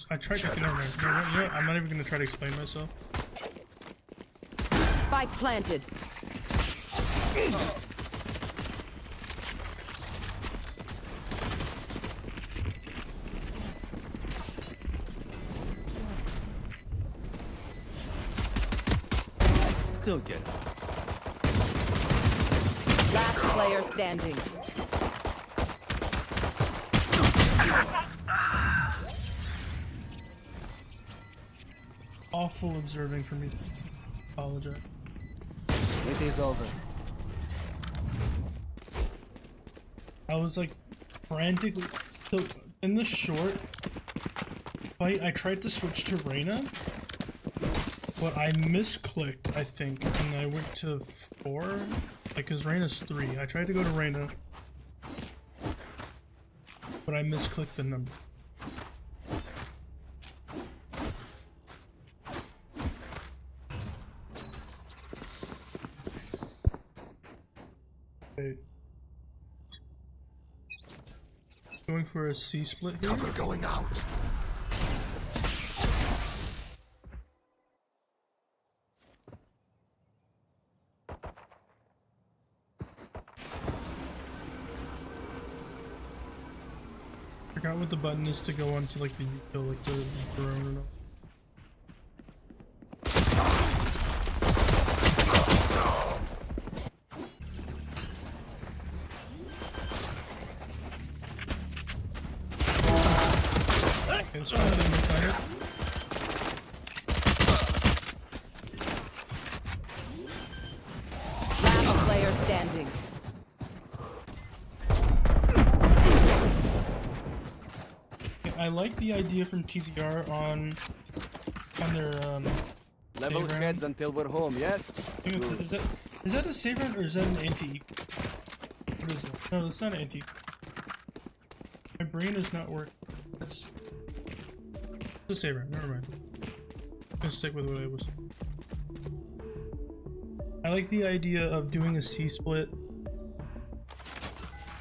I tried to, never mind. You know what? I'm not even gonna try to explain myself. Spike planted. Still get it. Last player standing. Awful observing for me. Apologize. It is over. I was like frantically. So in the short fight, I tried to switch to Reyna, but I misclicked, I think, and I went to 4. Like, cause Reyna's 3. I tried to go to Reyna, but I misclicked the number. Okay. Going for a C split here. Cover going out. I forgot what the button is to go on to like the util, like the drone and all. Okay, so I didn't make that. Last player standing. I like the idea from TBR on their Level save round. heads until we're home, yes? I think is that a save round or is that an anti? What is that? No, it's not an anti. My brain is not working. It's a save round. Never mind. I'm gonna stick with what I was saying. I like the idea of doing a C split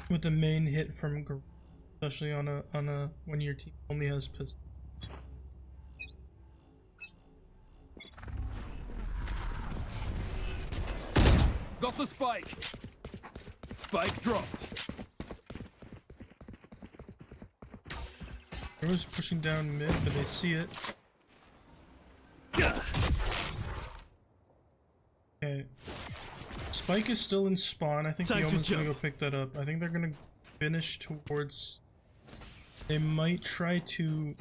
with the main hit from, especially on a when your team only has pistol. Got the spike. Spike dropped. I was pushing down mid, but they see it. Okay. Spike is still in spawn. I think the Omen's gonna go pick that up. I think they're gonna finish towards. They might try to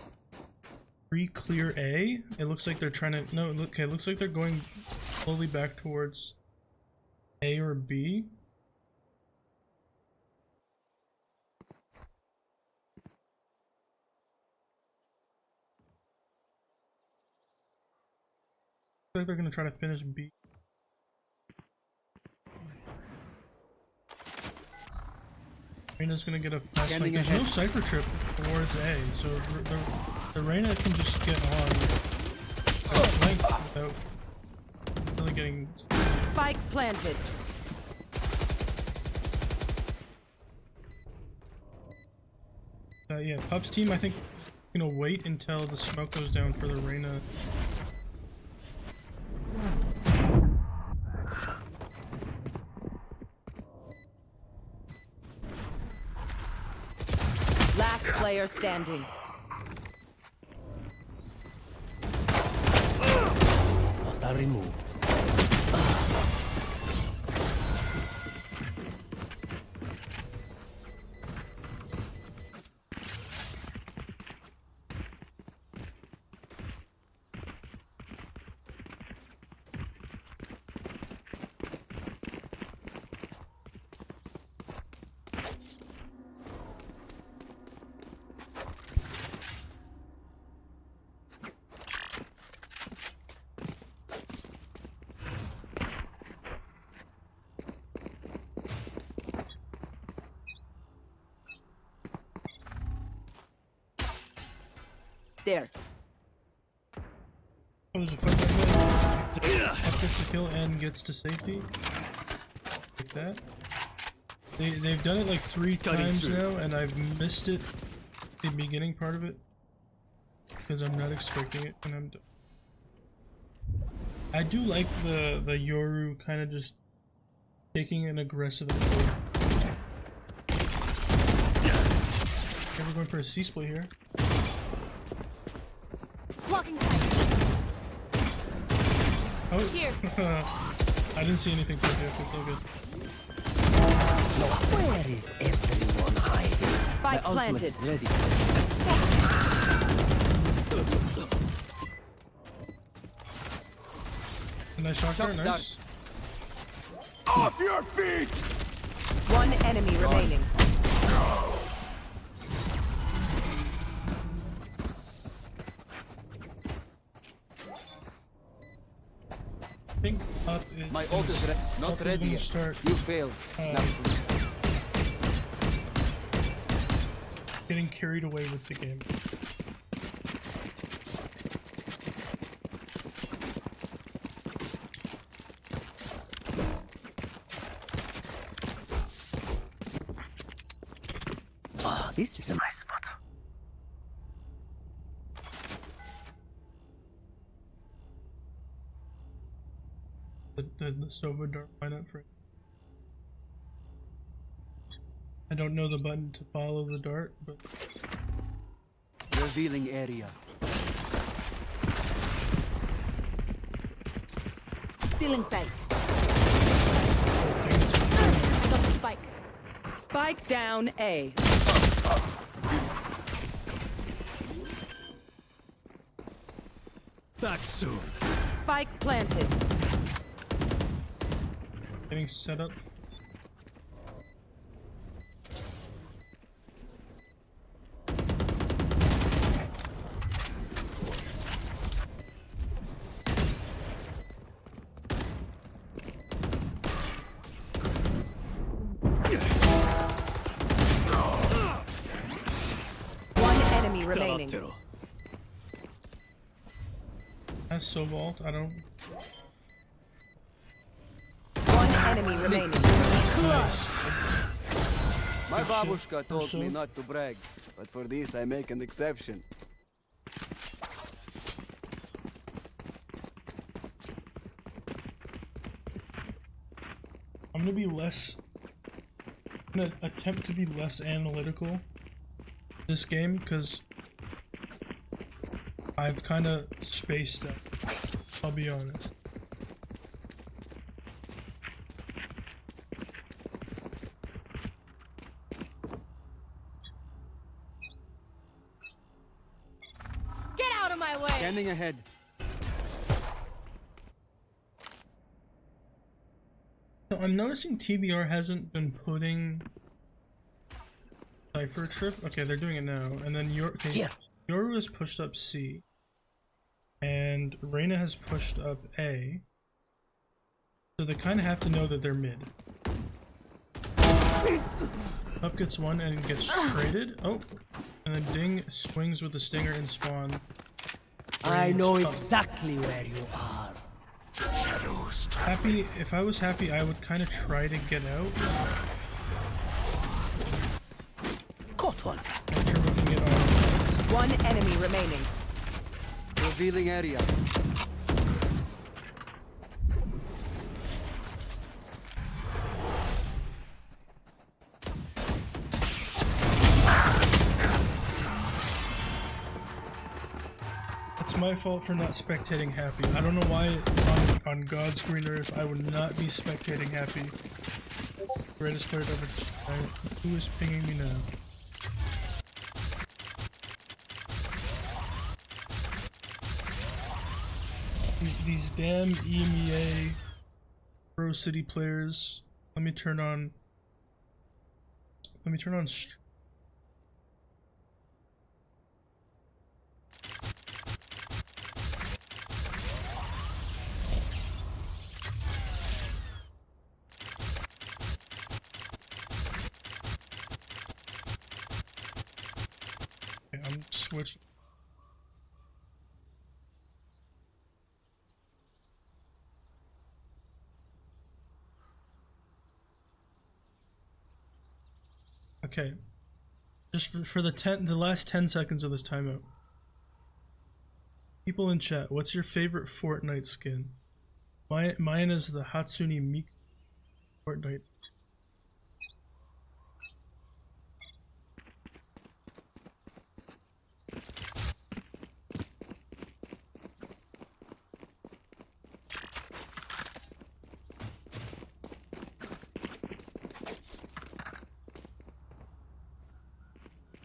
Clear A. It looks like they're trying to. No, look. Okay, it looks like they're going slowly back towards A or B. Looks like they're gonna try to finish B. Reyna's gonna get a fast fight. There's no cipher trip towards A, so the Reyna can just get on without really getting. Spike planted. Yeah, Pup's team, I think, gonna wait until the smoke goes down for the Reyna. Last player standing. Hostile removed. There. Oh, there's a fight right there. Pup gets the kill and gets to safety. Like that. They've done it like 3 times now, and I've missed it, the beginning part of it, because I'm not expecting it when I'm done. I do like the Yoru kind of just taking an aggressive approach. Okay, we're going for a C-split here. Blocking sight. Oh, Here. I didn't see anything for Jeff, it's all good. Where is everyone hiding? Spike My ultimate planted. is ready. A nice shot there, nice. Off your feet! One enemy remaining. I think Pup is My ult is not Pup is ready gonna yet. start You failed. Now, getting carried away with the game. this is a nice spot. The Sova Dart lineup for. I don't know the button to follow the dart, but Revealing area. Stealing sight. I think it's I got the spike. Spike down A. Back soon. Spike planted. getting set up. One enemy remaining. That's so vault. I don't. One enemy remaining. My babushka told so? me not to brag, but for this I make an exception. I'm gonna be less. I'm gonna attempt to be less analytical this game because I've kind of spaced out. I'll be honest. Get out of my my way. Scanning ahead. So I'm noticing TBR hasn't been putting Cypher Trip. Okay, they're doing it now. And then Yoru has pushed up C. And Reyna has pushed up A. So they kind of have to know that they're mid. Up gets one and gets traded. Oh, and then Ding swings with the stinger in spawn. I know exactly where you are. Happy, if I was Happy, I would kind of try to get out. Caught one. After looking at all. One enemy remaining. Revealing area. It's my fault for not spectating Happy. I don't know why on God's green earth I would not be spectating Happy. Greatest player ever. Who is pinging me now? These damn EMEA Pro City players. Let me turn on. Okay, I'm switching. Okay, just for the last 10 seconds of this timeout. People in chat, what's your favorite Fortnite skin? Mine is the Hatsune Miku Fortnite.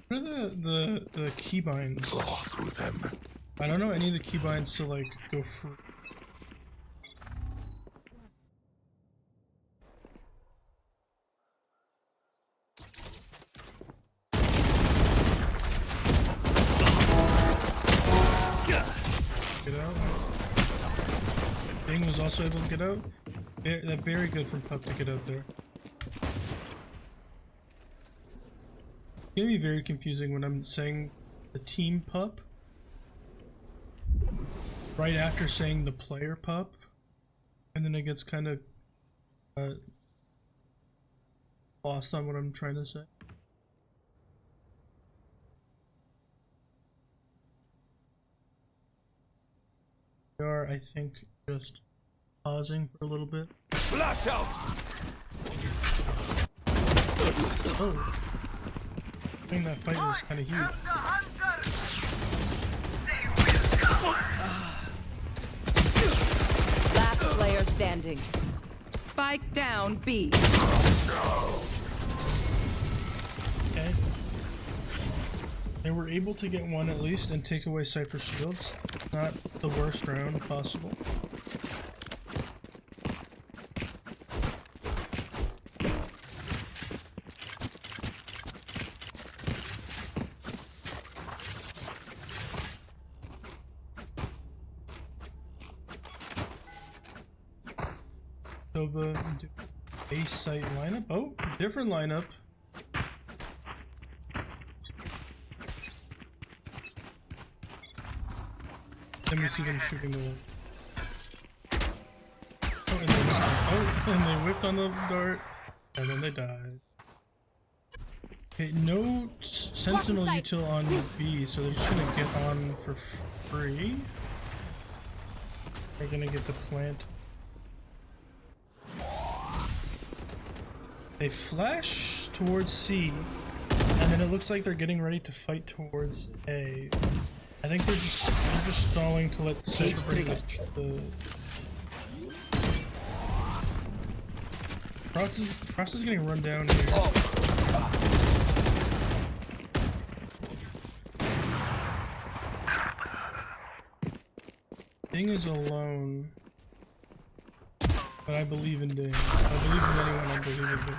What are the keybinds? Claw through them. I don't know any of the keybinds to like go free. Get out. Bing was also able to get out. They're very good from Pup to get out there. It's gonna be very confusing when I'm saying the team Pup right after saying the player Pup, and then it gets kind of lost on what I'm trying to say. We are, I think, just pausing for a little bit. Flash out! Oh. I think that fight was kind of huge. Last player standing. Spike down B. Okay. They were able to get one at least and take away Cypher's shields. Not the worst round possible. Nova base site lineup. Oh, different lineup. Let me see them shooting the wall. Oh, and they whipped on the dart, and then they died. Okay, no sentinel util on B, so they're just gonna get on for free. They're gonna get the plant. They flash towards C, and then it looks like they're getting ready to fight towards A. I think they're just stalling to let Cypher bring the Frost is getting run down here. Ding is alone. But I believe in Ding. I believe in anyone, I believe in Ding.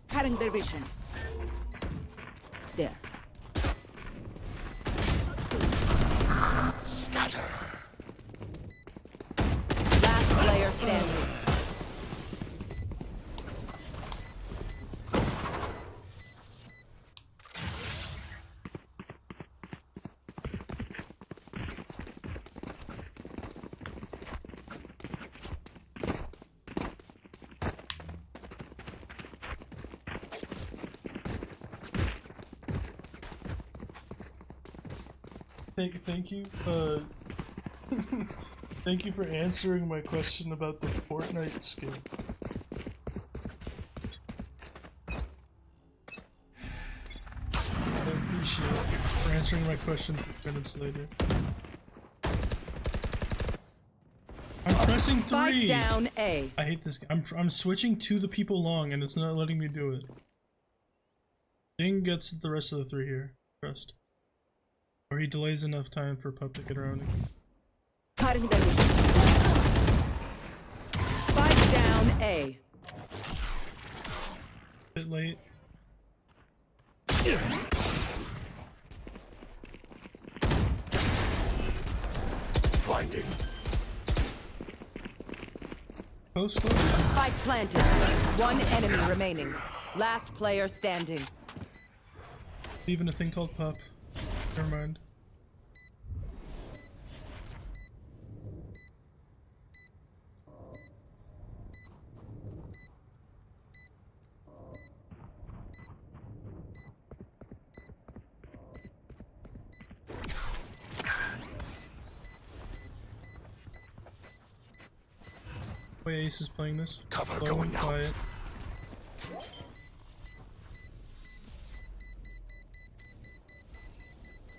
Cutting their vision. There. Scatter. Last player standing. Thank you, thank you for answering my question about the Fortnite skin. I appreciate it for answering my question 2 minutes later. I'm pressing 3! Spike down A. I hate this game. I'm switching to the people long and it's not letting me do it. Ding gets the rest of the 3 here. Trust. Or he delays enough time for Pup to get around again. Cutting their vision. Spike down A. Bit late. Blinding. Close. Spike planted. 1 enemy remaining. Last player standing. Even a thing called Pup. Never mind. Way Ace is playing this. Cover Slow going and out. quiet.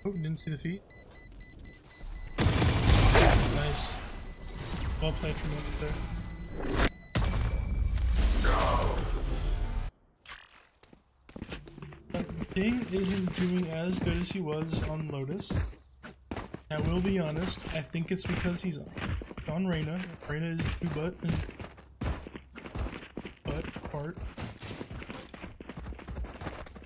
Oh, didn't see the feet. Nice. Well played from over there. Ding isn't doing as good as he was on Lotus. I will be honest, I think it's because he's on Reyna. Reyna is 2 butt and butt part.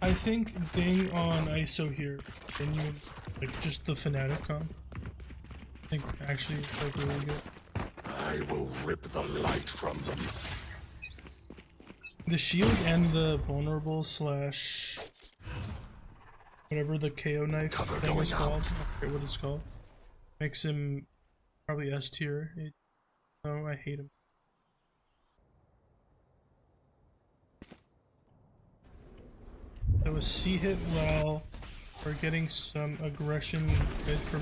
I think Ding on ISO here, genuine, like just the Fnatic comp. I think actually it's like really good. I will rip the light from them. The shield and the vulnerable slash whatever the KO knife Cover thing is going called, out. I forget what it's called, makes him probably S tier. No, I hate him. That was C hit while we're getting some aggression mid from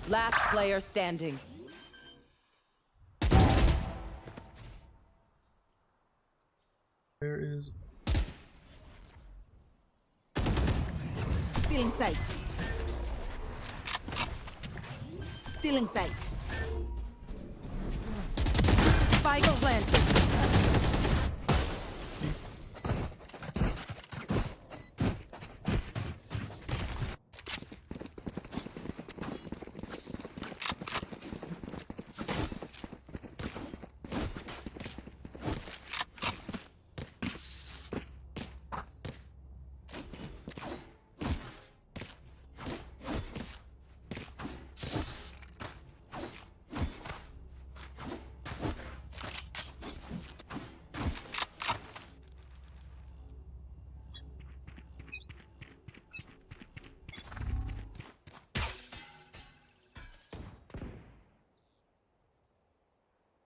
Last player standing. there is Still in sight. Still in sight. Spike planted.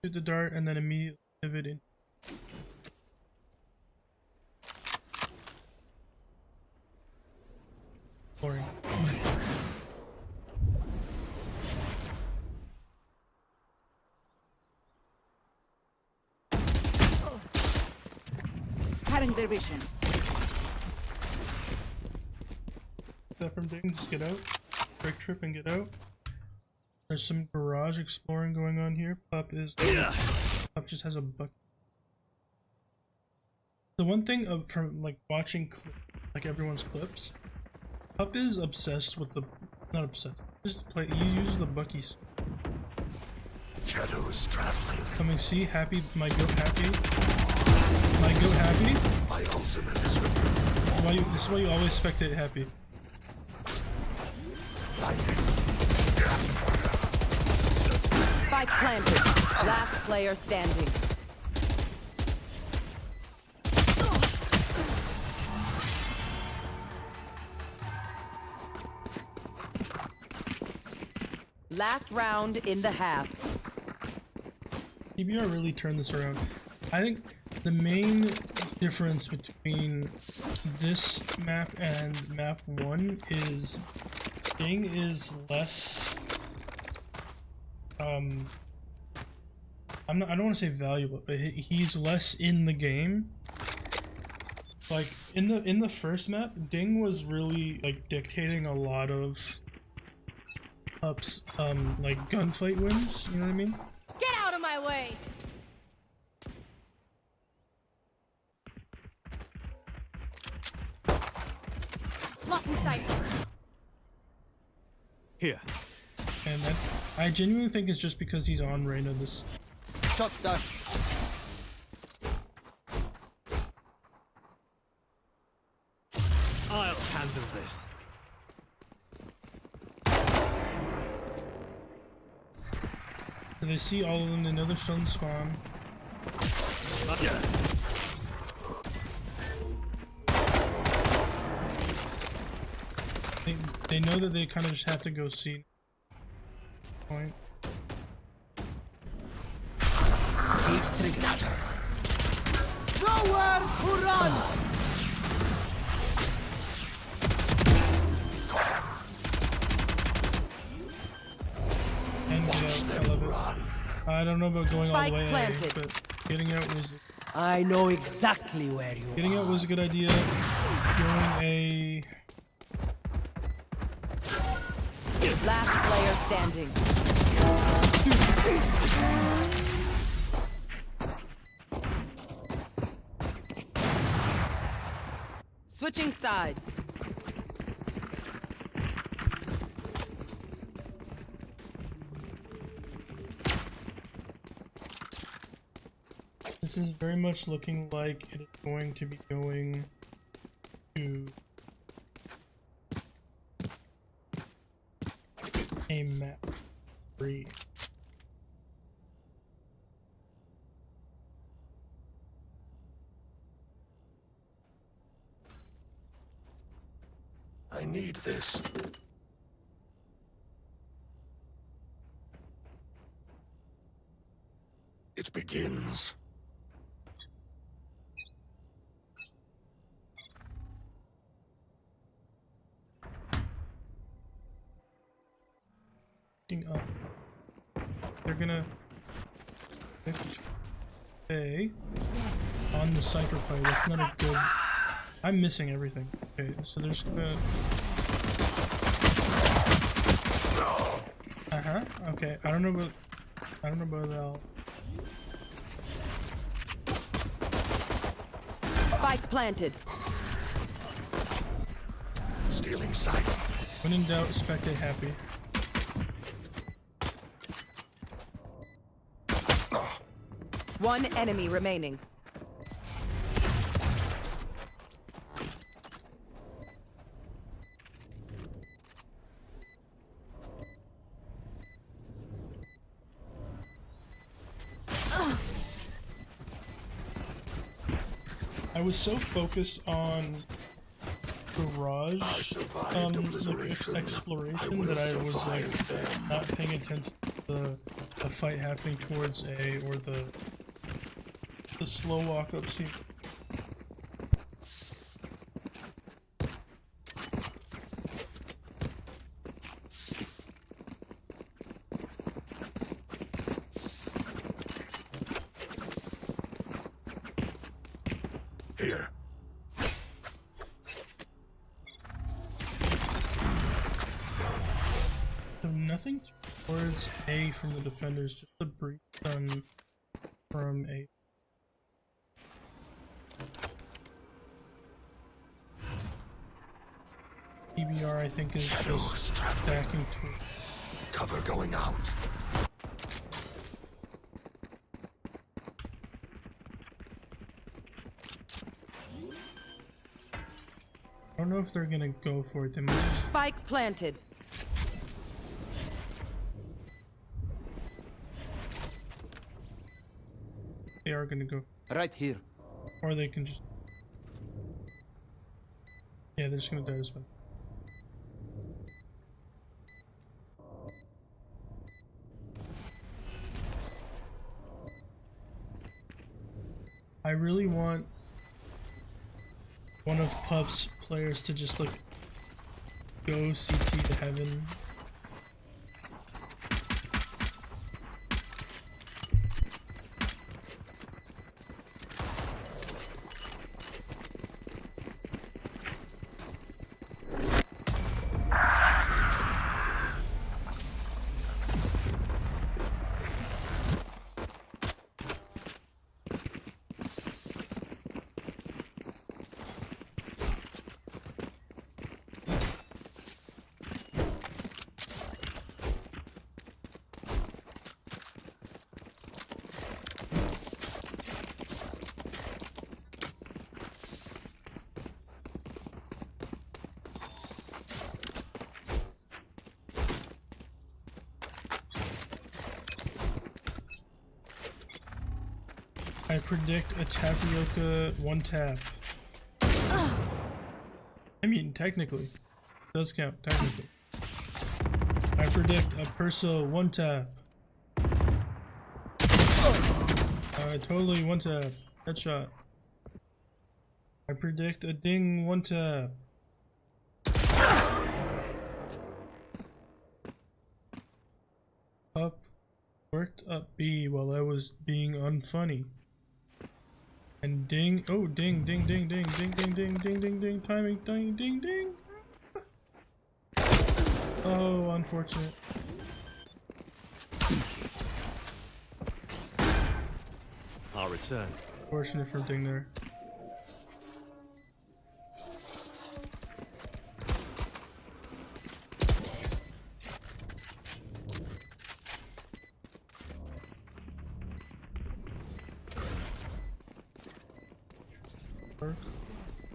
shoot the dart and then immediately pivot in. Boring. Cutting their vision. That from Ding, just get out. Break trip and get out. There's some garage exploring going on here. Pup just has a bucket. The one thing from like watching like everyone's clips, Pup is obsessed with the not obsessed. He uses the Bucky's. Shadows traveling. Coming, see, happy, my goat happy. My goat happy. My ultimate is ready. This is why you always spectate happy. Spike planted. Last player standing. Last round in the half. TBR really turned this around. I think the main difference between this map and map 1 is Ding is less I don't want to say valuable, but he's less in the game. Like in the first map, Ding was really like dictating a lot of Pup's like gunfight wins, you know what I mean? Get out of my way! Lock in sight. Here. And that, I genuinely think it's just because he's on Reyna this. Shot that. I'll handle this. So they see all of them, they know they're still in spawn. Yeah. They know that they kind of just have to go see. Point. Nowhere to run! And get out, I love it. I don't know about going all the way A, but getting out was I know exactly where you getting out was a good idea. Going A. Last player standing. Switching sides. This is very much looking like it is going to be going to a map 3. I need this. It begins. Up. They're gonna A on the Cypher play. That's not a good. I'm missing everything. Okay, so they're just gonna. Okay, I don't know about that. Spike planted. Stealing sight. When in doubt, spectate happy. One enemy remaining. I was so focused on garage like exploration that I was like not paying attention to the fight happening towards A or the slow walk up scene. Here. So nothing towards A from the defenders, just a brief stun from A. TBR I think is just stacking to Cover going out. I don't know if they're gonna go for it. They might just... Spike planted. They are gonna go. Right here. Or they can just... Yeah, they're just gonna die this way. I really want one of PUP's players to just like go CT to heaven. I predict a tapioca one tap. I mean, technically. It does count, technically. I predict a perso one tap. Totally one tap. Headshot. I predict a ding one tap. Up. Worked up B while I was being unfunny. And ding, oh ding, ding, ding, ding, ding, ding, ding, ding, ding, ding, timing, ding, ding, ding. Oh, unfortunate. I'll return. Fortunate for ding there.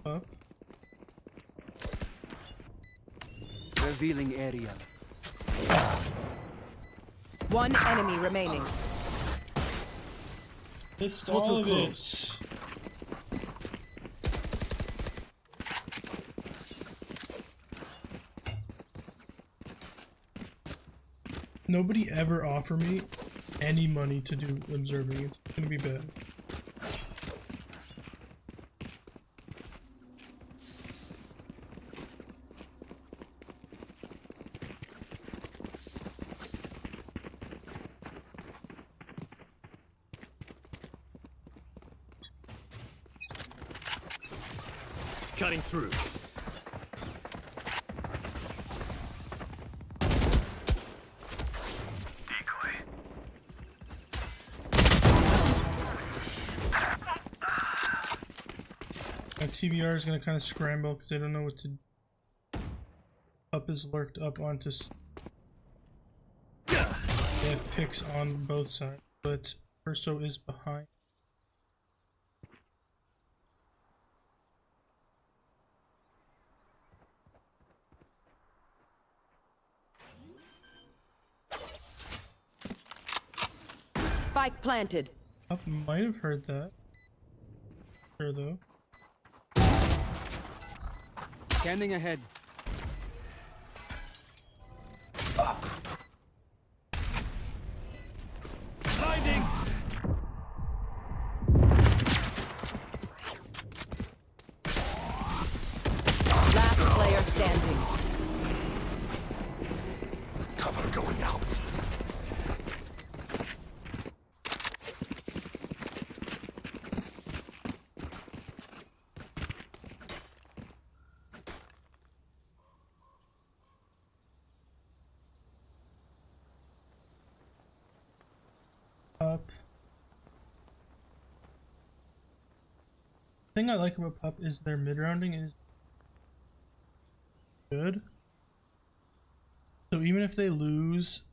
Up. Revealing area. One enemy remaining. Missed all of it. Nobody ever offer me any money to do observing. It's gonna be bad. Cutting through. TBR is gonna kind of scramble because they don't know what to. Up is lurked up onto. They have picks on both sides, but Perso is behind. Spike planted. Up might have heard that. Sure though. Scanning ahead. Blinding. Last player standing. Cover going out. thing I like about PUP is their mid rounding is good. So even if they lose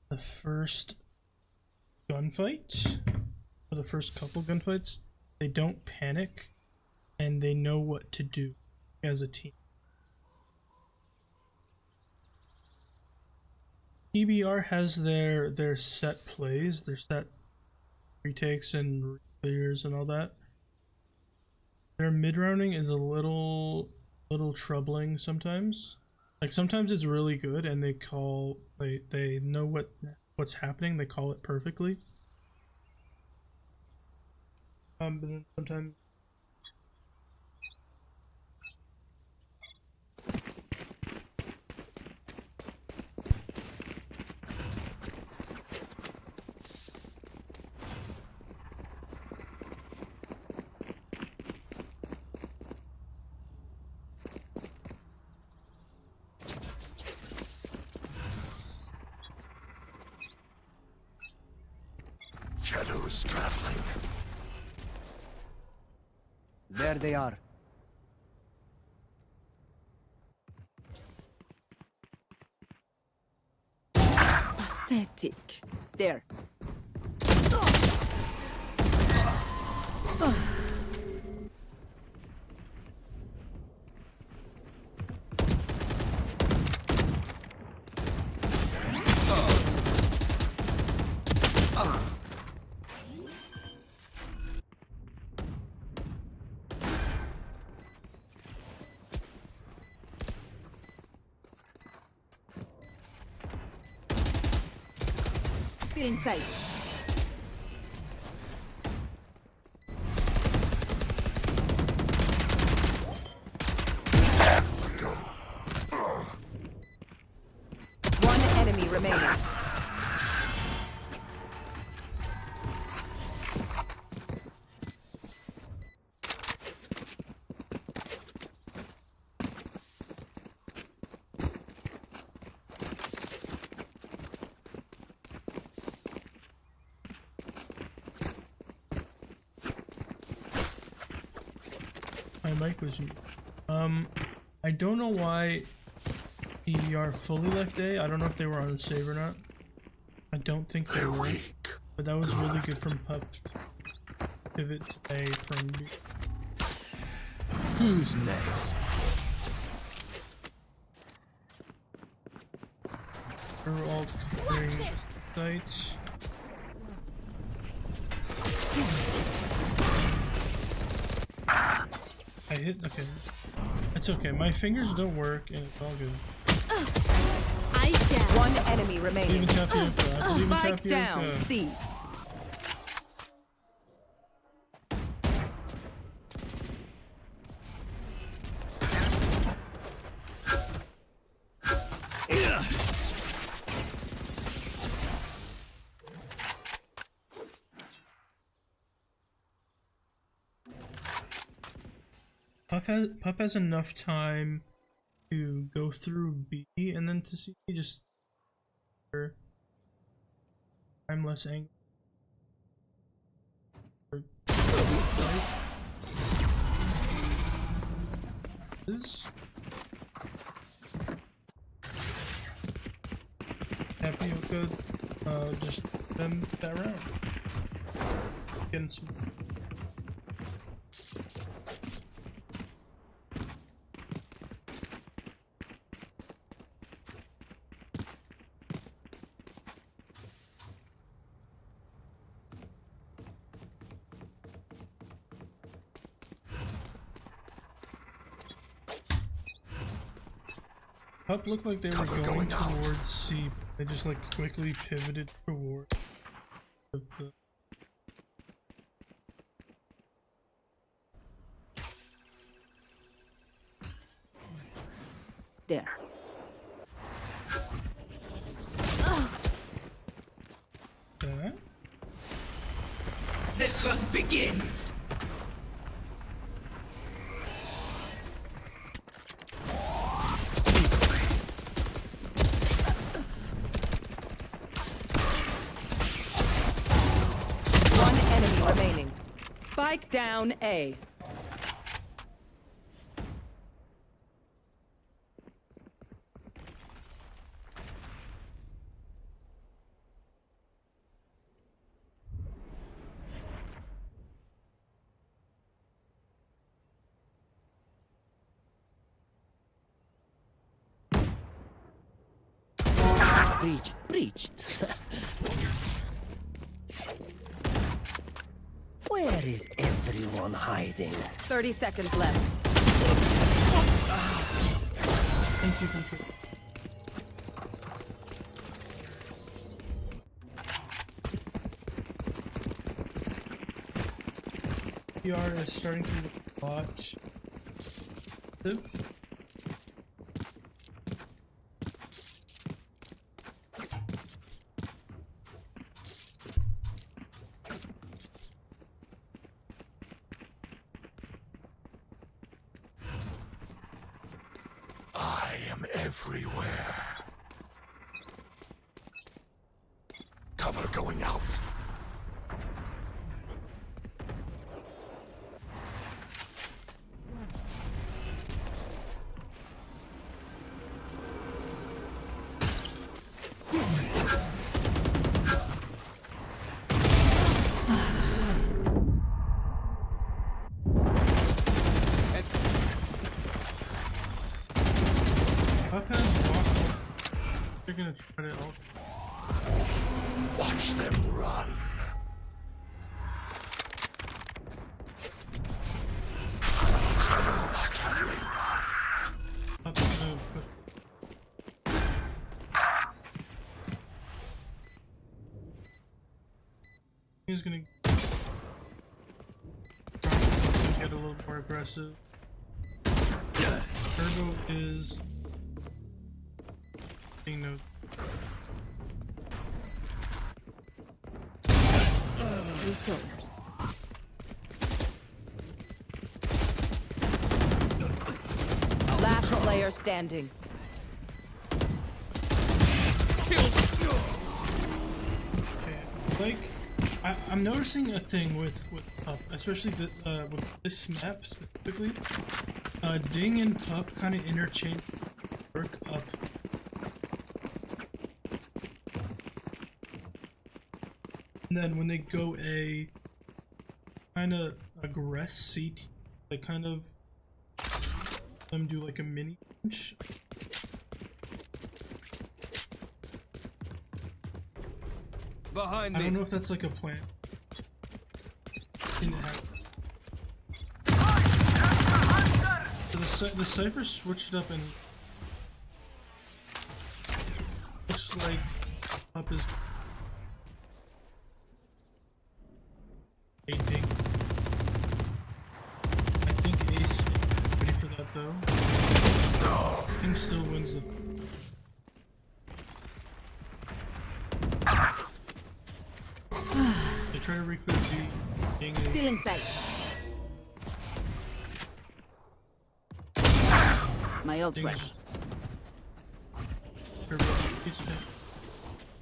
the first gunfight, or the first couple gunfights, they don't panic and they know what to do as a team. TBR has their set plays, their set retakes and clears and all that. Their mid rounding is a little troubling sometimes. Like sometimes it's really good and they know what's happening, they call it perfectly. But then sometimes Shadows traveling. There they are. Pathetic. There. Still in sight. One enemy remaining. my mic was I don't know why TBR fully left A. I don't know if they were on save or not. I don't think they were. But that was really good from PUP. Pivot to A from B. Who's next? We're all clearing sites. I hit. Okay. It's okay. My fingers don't work and it's all good. Eyes down. One enemy remaining. Even tapioca. Even Spike tapioca. down. C. PUP has enough time to go through B and then to C, just I'm less angry. Tapioca, just them that round. Getting some. PUP looked like they were going towards C. They just like quickly pivoted toward the. There. That. The hunt begins. One enemy remaining. Spike down A. Breached. Where is everyone hiding? 30 seconds left. Thank you. TBR is starting to watch. Oops. I am everywhere. Cover going out. Pup has walked. They're gonna try to ult. Watch them run. Shadows traveling. Pup's gonna push. He's gonna get a little more aggressive. Turbo is being no. Resource. Last player standing. Like, I'm noticing a thing with Pup, especially with this map specifically. Ding and Pup kind of interchange work up. And then when they go A, kind of aggress CT, they kind of them do like a mini punch. Behind I don't me. know if that's like a plan. Didn't happen. So the Cypher switched up and looks like Pup is a ding. I think Ace is ready for that though. King still wins the. They try to reclear D. Ding Still in sight. My ult Ding ready. is just. Piece of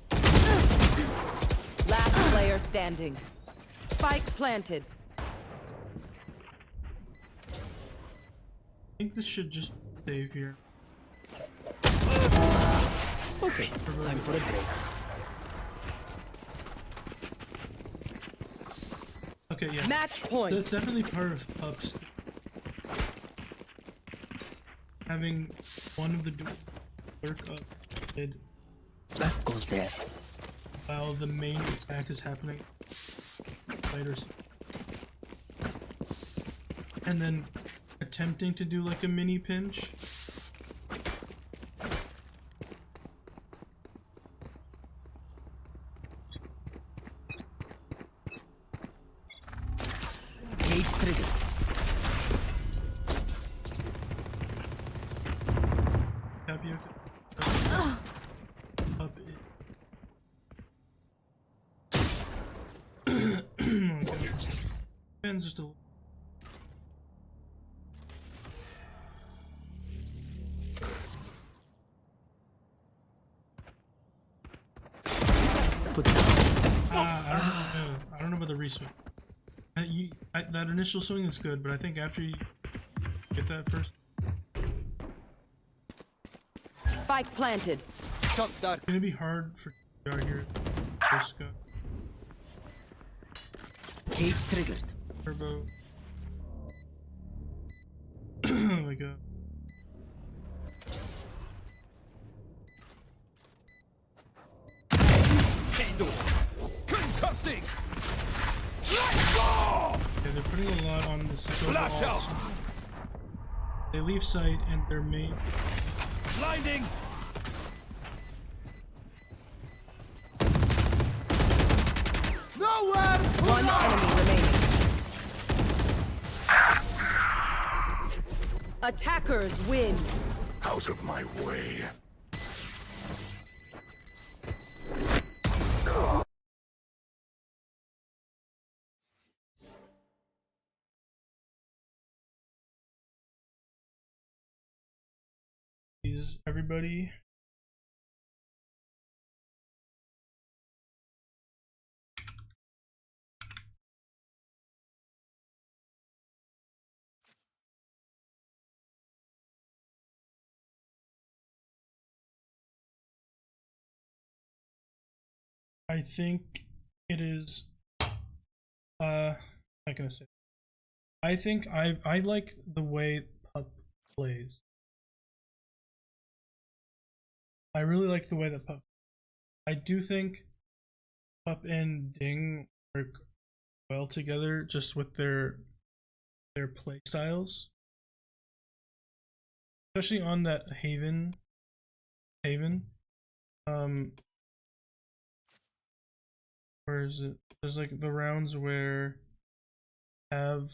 hit. Last player standing. Spike planted. I think this should just save here. Okay, time for a break. Okay, yeah. Match point. That's definitely part of Pup's having one of the duels lurk up mid That goes there. while the main attack is happening. Fighters. And then attempting to do like a mini pinch. Cage trigger. Tapioca. Up it. Oh god. Depends just a little. Put it down. I don't know about the reswing. That initial swing is good, but I think after you get that first, Spike planted. Shot that. it's gonna be hard for TBR here. First go. Cage triggered. Turbo. Oh my god. putting a lot on this. Flash out! They leave sight and their main. Blinding! Nowhere! One enemy remaining. Attackers win. Out of my way. Please, everybody. I think it is not gonna say. I think I like the way Pup plays. I really like the way that Pup. I do think Pup and Ding work well together, just with their play styles, especially on that Haven. Where is it? There's like the rounds where have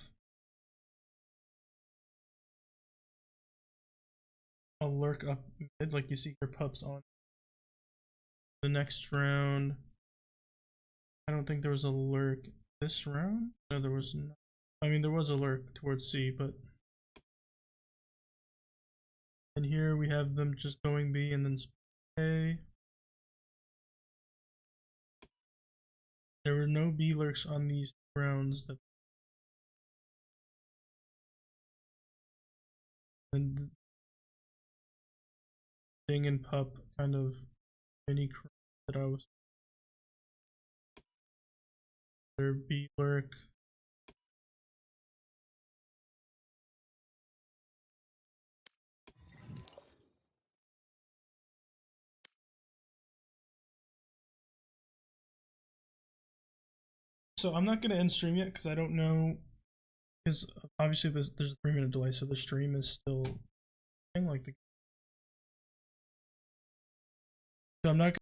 a lurk up mid, like you see your Pups on. The next round, I don't think there was a lurk this round. No, there was not. I mean, there was a lurk towards C, but. And here we have them just going B and then A. There were no B lurks on these rounds that. And Ding and Pup kind of mini that I was. Their B lurk. So I'm not gonna end stream yet because I don't know, because obviously there's a 3-minute delay, so the stream is still like the. So I'm not.